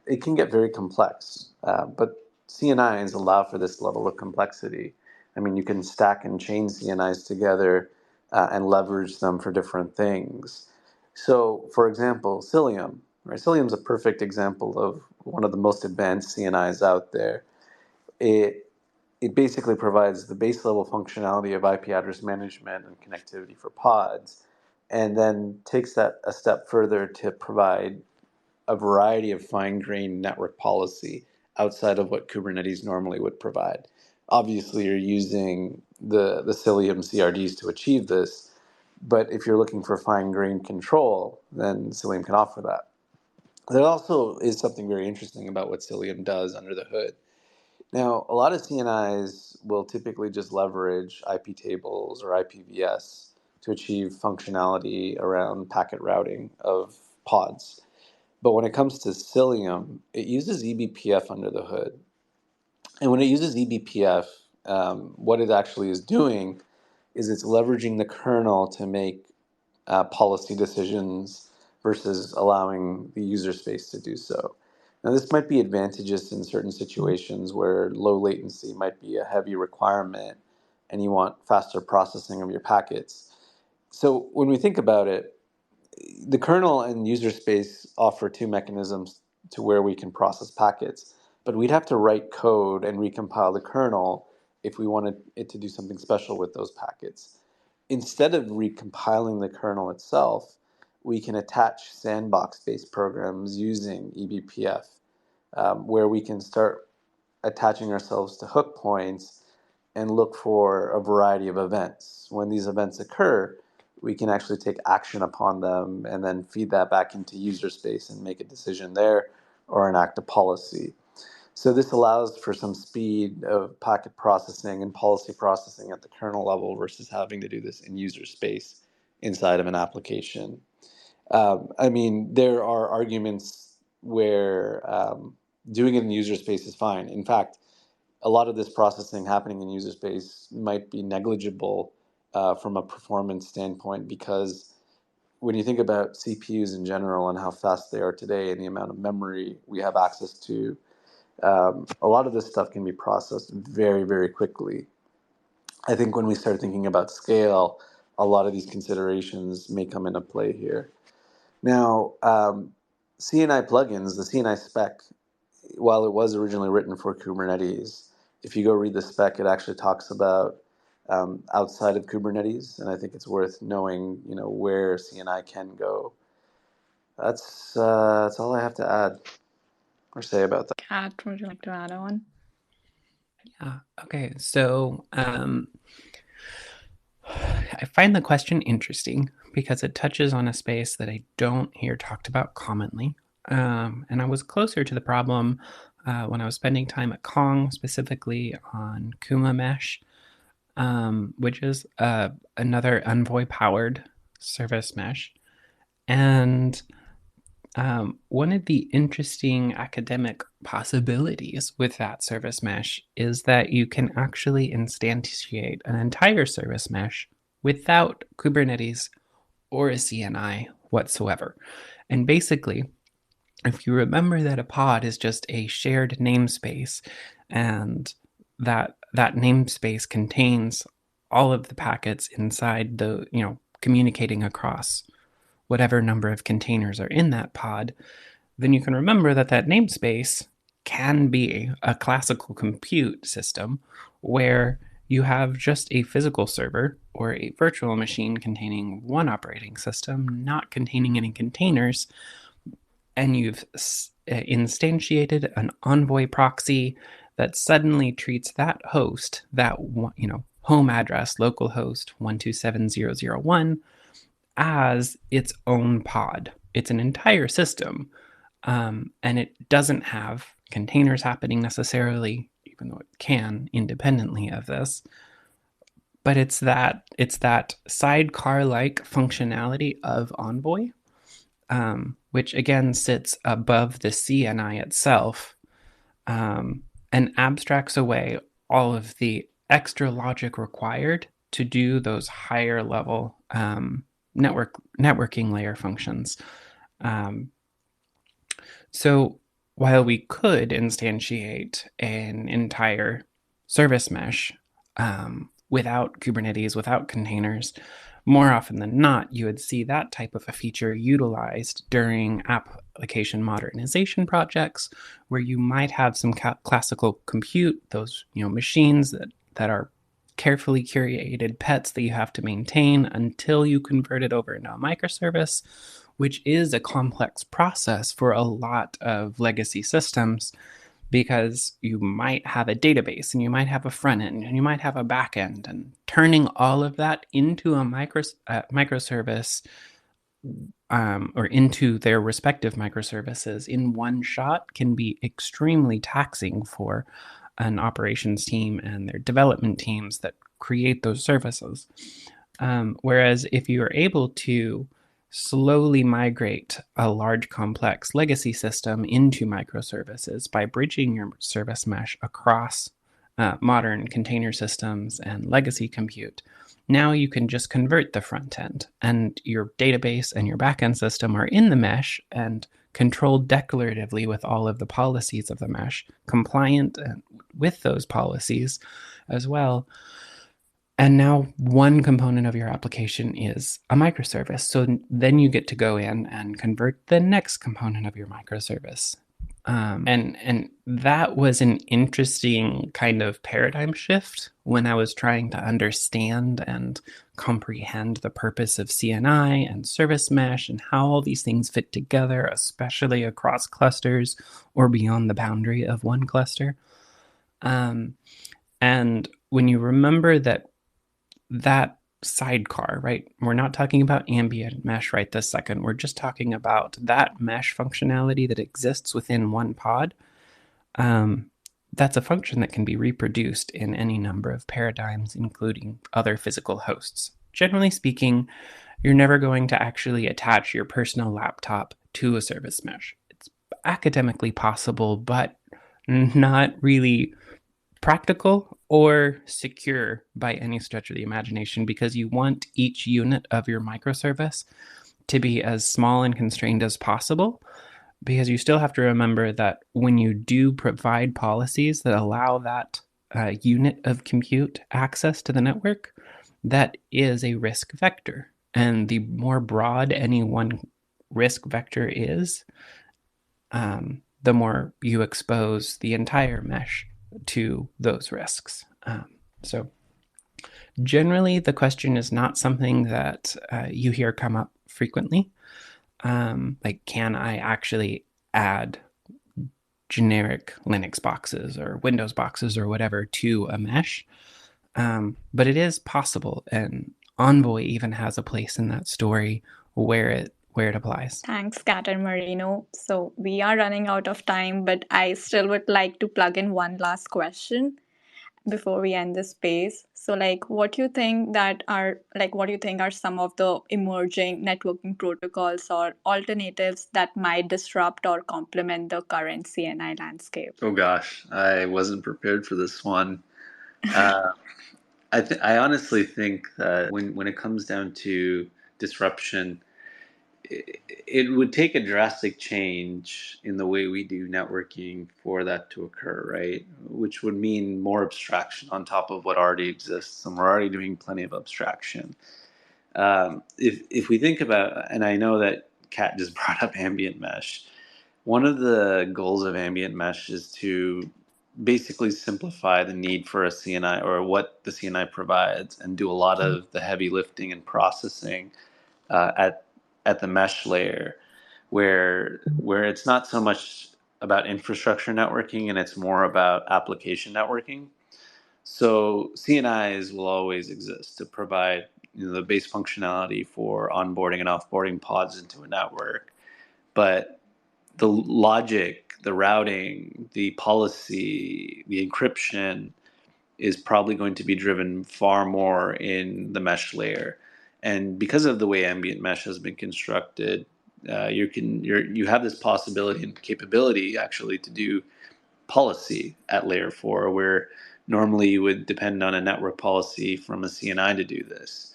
it can get very complex. But CNIs allow for this level of complexity. I mean, you can stack and chain CNIs together and leverage them for different things. So, for example, Cilium. Right? Cilium is a perfect example of one of the most advanced CNIs out there. It it basically provides the base level functionality of IP address management and connectivity for pods, and then takes that a step further to provide a variety of fine-grained network policy outside of what Kubernetes normally would provide. Obviously, you're using the Cilium CRDs to achieve this, but if you're looking for fine-grained control, then Cilium can offer that. There also is something very interesting about what Cilium does under the hood. Now, a lot of CNIs will typically just leverage IP tables or IPVS to achieve functionality around packet routing of pods. But when it comes to Cilium, it uses eBPF under the hood. And when it uses eBPF, what it actually is doing is it's leveraging the kernel to make policy decisions versus allowing the user space to do so. Now, this might be advantageous in certain situations where low latency might be a heavy requirement and you want faster processing of your packets. So when we think about it, the kernel and user space offer two mechanisms to where we can process packets, but we'd have to write code and recompile the kernel if we wanted it to do something special with those packets. Instead of recompiling the kernel itself, we can attach sandbox-based programs using eBPF, where we can start attaching ourselves to hook points and look for a variety of events. When these events occur, we can actually take action upon them and then feed that back into user space and make a decision there or enact a policy. So this allows for some speed of packet processing and policy processing at the kernel level versus having to do this in user space inside of an application. I mean, there are arguments where doing it in user space is fine. In fact, a lot of this processing happening in user space might be negligible from a performance standpoint, because when you think about CPUs in general and how fast they are today and the amount of memory we have access to, a lot of this stuff can be processed very, very quickly. I think when we start thinking about scale, a lot of these considerations may come into play here. Now, CNI plugins, the CNI spec, while it was originally written for Kubernetes, if you go read the spec, it actually talks about outside of Kubernetes, and I think it's worth knowing, where CNI can go. That's all I have to add or say about that. Kat, would you like to add on? Yeah. Okay. So I find the question interesting because it touches on a space that I don't hear talked about commonly. And I was closer to the problem when I was spending time at Kong, specifically on Kuma Mesh, which is another Envoy-powered service mesh. And one of the interesting academic possibilities with that service mesh is that you can actually instantiate an entire service mesh without Kubernetes or a CNI whatsoever. And basically, if you remember that a pod is just a shared namespace, and that namespace contains all of the packets inside the, communicating across whatever number of containers are in that pod, then you can remember that namespace can be a classical compute system where you have just a physical server or a virtual machine containing one operating system, not containing any containers, and you've instantiated an Envoy proxy that suddenly treats that host, that home address, localhost 127.0.0.1, as its own pod. It's an entire system, and it doesn't have containers happening necessarily, even though it can independently of this. But it's that sidecar-like functionality of Envoy, which again sits above the CNI itself, and abstracts away all of the extra logic required to do those higher level networking layer functions. So while we could instantiate an entire service mesh without Kubernetes, without containers, more often than not, you would see that type of a feature utilized during application modernization projects where you might have some classical compute, those machines that are carefully curated pets that you have to maintain until you convert it over into a microservice, which is a complex process for a lot of legacy systems because you might have a database and you might have a front end and you might have a back end, and turning all of that into a microservice or into their respective microservices in one shot can be extremely taxing for an operations team and their development teams that create those services. Whereas if you are able to slowly migrate a large complex legacy system into microservices by bridging your service mesh across modern container systems and legacy compute, now you can just convert the front end and your database and your backend system are in the mesh and controlled declaratively with all of the policies of the mesh, compliant with those policies as well. And now one component of your application is a microservice. So then you get to go in and convert the next component of your microservice. And that was an interesting kind of paradigm shift when I was trying to understand and comprehend the purpose of CNI and service mesh and how all these things fit together, especially across clusters or beyond the boundary of one cluster. And when you remember that sidecar, right? We're not talking about ambient mesh right this second. We're just talking about that mesh functionality that exists within one pod. That's a function that can be reproduced in any number of paradigms, including other physical hosts. Generally speaking, you're never going to actually attach your personal laptop to a service mesh. It's academically possible, but not really practical or secure by any stretch of the imagination, because you want each unit of your microservice to be as small and constrained as possible, because you still have to remember that when you do provide policies that allow that unit of compute access to the network, that is a risk vector. And the more broad any one risk vector is, the more you expose the entire mesh to those risks. So generally, the question is not something that you hear come up frequently. Like, can I actually add generic Linux boxes or Windows boxes or whatever to a mesh? But it is possible, and Envoy even has a place in that story where it applies. Thanks, Kat and Marino. So we are running out of time, but I still would like to plug in one last question before we end this space. So what do you think are some of the emerging networking protocols or alternatives that might disrupt or complement the current CNI landscape? Oh gosh, I wasn't prepared for this one. I honestly think that when it comes down to disruption, it would take a drastic change in the way we do networking for that to occur, right? Which would mean more abstraction on top of what already exists, and we're already doing plenty of abstraction. If we think about, and I know that Kat just brought up ambient mesh, one of the goals of ambient mesh is to basically simplify the need for a CNI or what the CNI provides, and do a lot of the heavy lifting and processing at the mesh layer, where it's not so much about infrastructure networking and it's more about application networking. So CNIs will always exist to provide the base functionality for onboarding and offboarding pods into a network, but the logic, the routing, the policy, the encryption is probably going to be driven far more in the mesh layer. And because of the way ambient mesh has been constructed, you have this possibility and capability actually to do policy at layer 4, where normally you would depend on a network policy from a CNI to do this.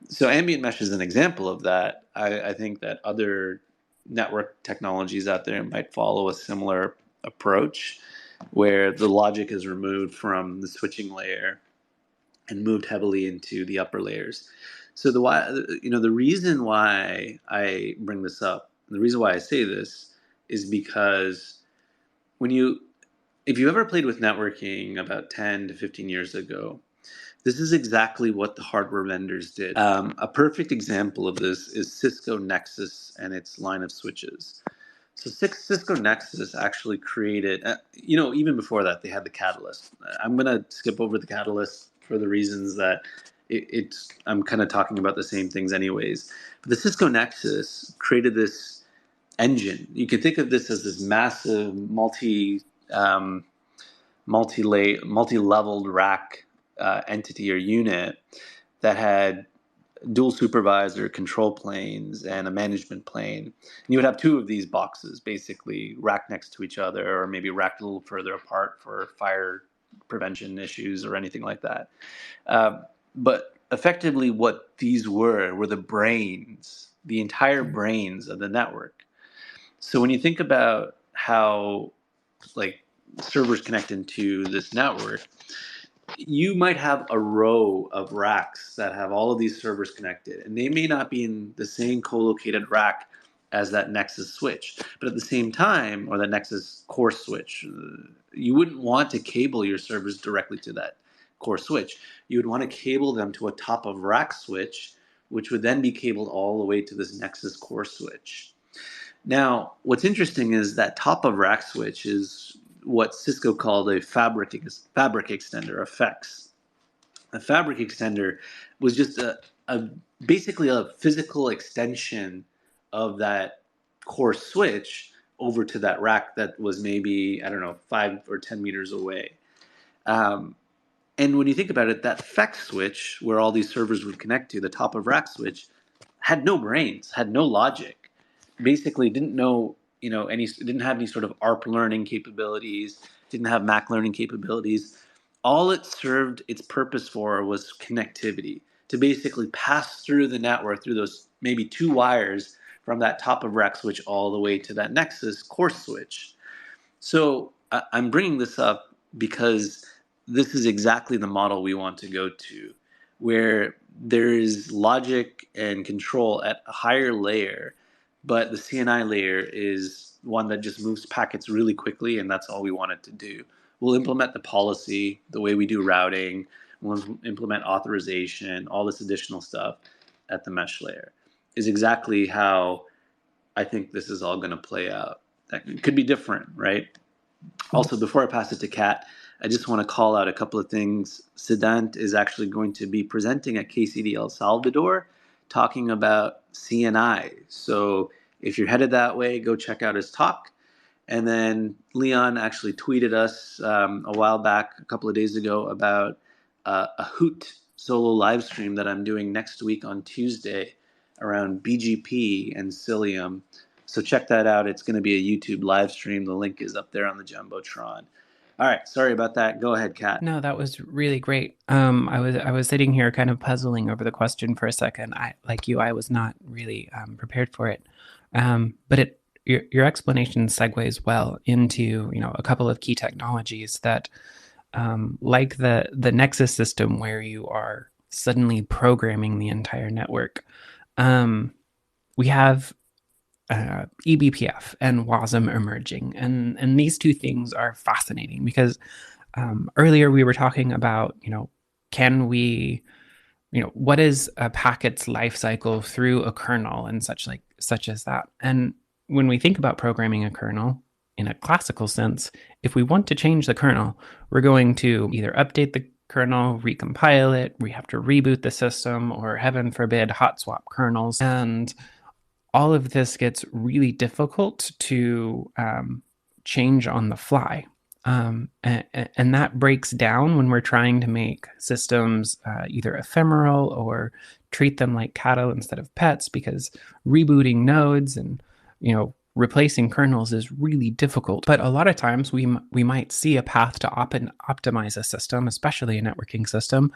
So ambient mesh is an example of that. I think that other network technologies out there might follow a similar approach, where the logic is removed from the switching layer and moved heavily into the upper layers. So the reason why I bring this up, the reason why I say this is because when if you ever played with networking about 10 to 15 years ago, this is exactly what the hardware vendors did. A perfect example of this is Cisco Nexus and its line of switches. So Cisco Nexus actually created, even before that, they had the Catalyst. I'm going to skip over the Catalyst for the reasons that I'm kind of talking about the same things anyways. But the Cisco Nexus created this engine. You can think of this as this massive multi-leveled rack entity or unit that had dual supervisor control planes and a management plane. And you would have two of these boxes basically racked next to each other, or maybe racked a little further apart for fire prevention issues or anything like that. But effectively what these were the brains, the entire brains of the network. So when you think about how like servers connect into this network, you might have a row of racks that have all of these servers connected, and they may not be in the same co-located rack as that Nexus switch, but at the same time, or the Nexus core switch, you wouldn't want to cable your servers directly to that core switch. You would want to cable them to a top of rack switch, which would then be cabled all the way to this Nexus core switch. Now, what's interesting is that top of rack switch is what Cisco called a fabric extender, a FEX. A fabric extender was just basically a physical extension of that core switch over to that rack that was maybe, 5 or 10 meters away. And when you think about it, that FEX switch, where all these servers would connect to, the top of rack switch, had no brains, had no logic. Basically didn't know, didn't have any sort of ARP learning capabilities, didn't have Mac learning capabilities. All it served its purpose for was connectivity, to basically pass through the network through those maybe two wires from that top of rack switch all the way to that Nexus core switch. So I'm bringing this up because this is exactly the model we want to go to, where there is logic and control at a higher layer, but the CNI layer is one that just moves packets really quickly, and that's all we want it to do. We'll implement the policy, the way we do routing, we'll implement authorization, all this additional stuff at the mesh layer is exactly how I think this is all going to play out. That could be different, right? Also, before I pass it to Kat, I just want to call out a couple of things. Siddhant is actually going to be presenting at KCD El Salvador talking about CNI. So if you're headed that way, go check out his talk. And then Leon actually tweeted us a while back, a couple of days ago, about a Hoot solo live stream that I'm doing next week on Tuesday around BGP and Cilium. So check that out. It's going to be a YouTube live stream. The link is up there on the Jumbotron. All right, sorry about that. Go ahead, Kat. No, that was really great. I was sitting here kind of puzzling over the question for a second. I was not really prepared for it, but your explanation segues well into a couple of key technologies that, like the Nexus system, where you are suddenly programming the entire network. We have eBPF and WASM emerging, and these two things are fascinating because earlier we were talking about can we what is a packet's life cycle through a kernel and such as that. And when we think about programming a kernel in a classical sense, if we want to change the kernel, we're going to either update the kernel, recompile it, we have to reboot the system, or heaven forbid hot swap kernels. And all of this gets really difficult to change on the fly. And that breaks down when we're trying to make systems either ephemeral or treat them like cattle instead of pets, because rebooting nodes and replacing kernels is really difficult. But a lot of times we might see a path to optimize a system, especially a networking system,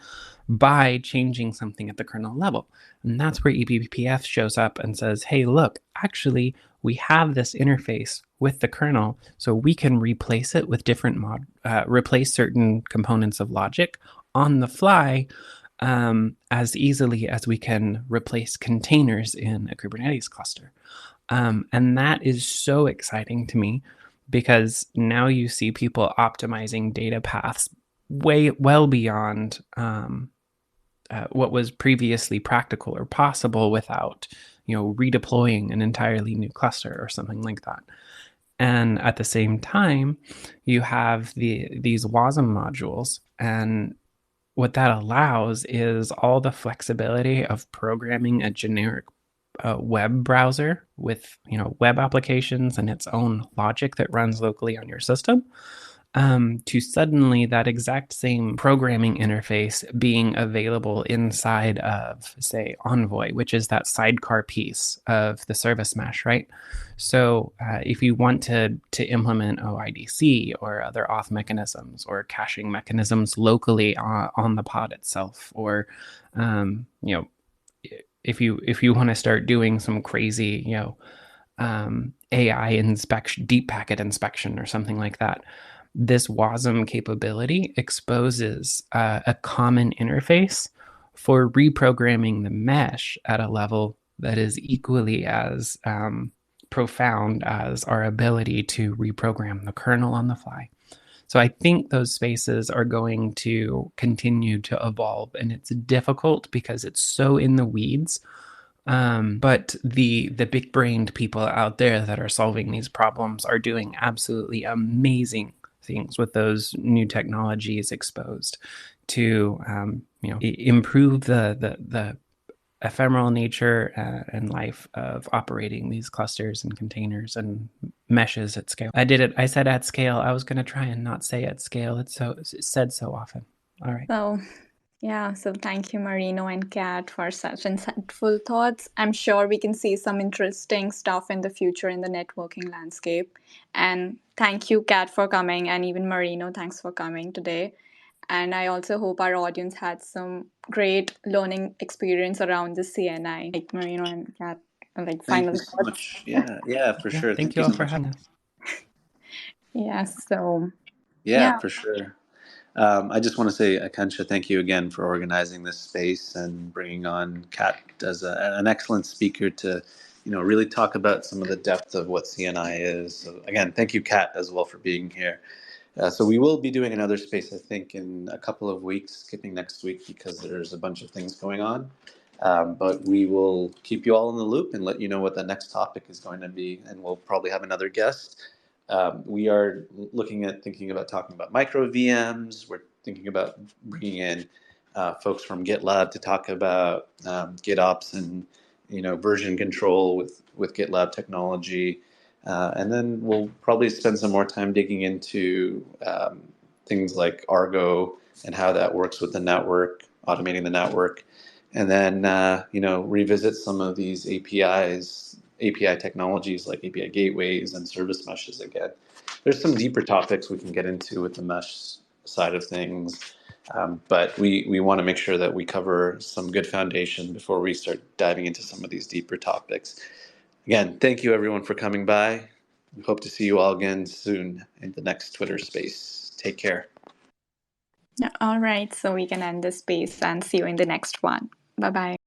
by changing something at the kernel level. And that's where eBPF shows up and says, hey, look, actually, we have this interface with the kernel, so we can replace it with replace certain components of logic on the fly as easily as we can replace containers in a Kubernetes cluster. And that is so exciting to me because now you see people optimizing data paths well beyond what was previously practical or possible without, redeploying an entirely new cluster or something like that. And at the same time, you have these WASM modules, and what that allows is all the flexibility of programming a generic web browser with web applications and its own logic that runs locally on your system, to suddenly that exact same programming interface being available inside of, say, Envoy, which is that sidecar piece of the service mesh, right? So if you want to implement OIDC or other auth mechanisms or caching mechanisms locally on the pod itself, or if you want to start doing some crazy AI inspection, deep packet inspection, or something like that, this WASM capability exposes a common interface for reprogramming the mesh at a level that is equally as profound as our ability to reprogram the kernel on the fly. So I think those spaces are going to continue to evolve, and it's difficult because it's so in the weeds. But the big-brained people out there that are solving these problems are doing absolutely amazing things with those new technologies exposed to improve the ephemeral nature and life of operating these clusters and containers and meshes at scale. I said at scale. I was going to try and not say at scale. It's said so often. All right. So thank you, Marino and Kat, for such insightful thoughts. I'm sure we can see some interesting stuff in the future in the networking landscape. And thank you, Kat, for coming, and even Marino, thanks for coming today. And I also hope our audience had some great learning experience around the CNI, like Marino and Kat, like final Thank you so thoughts. much. Yeah, for sure. Thank Thank you you all so for much. having us. Yeah, for sure. I just want to say, Akansha, thank you again for organizing this space and bringing on Kat as an excellent speaker to, really talk about some of the depth of what CNI is. So again, thank you, Kat, as well for being here. So we will be doing another space, I think, in a couple of weeks, skipping next week because there's a bunch of things going on. But we will keep you all in the loop and let you know what the next topic is going to be, and we'll probably have another guest. We are thinking about talking about micro VMs. We're thinking about bringing in folks from GitLab to talk about GitOps and version control with GitLab technology. And then we'll probably spend some more time digging into things like Argo and how that works with the network, automating the network, and then revisit some of these API technologies like API gateways and service meshes again. There's some deeper topics we can get into with the mesh side of things, but we want to make sure that we cover some good foundation before we start diving into some of these deeper topics. Again, thank you everyone for coming by. We hope to see you all again soon in the next Twitter space. Take care. All right, so we can end this space and see you in the next one. Bye-bye.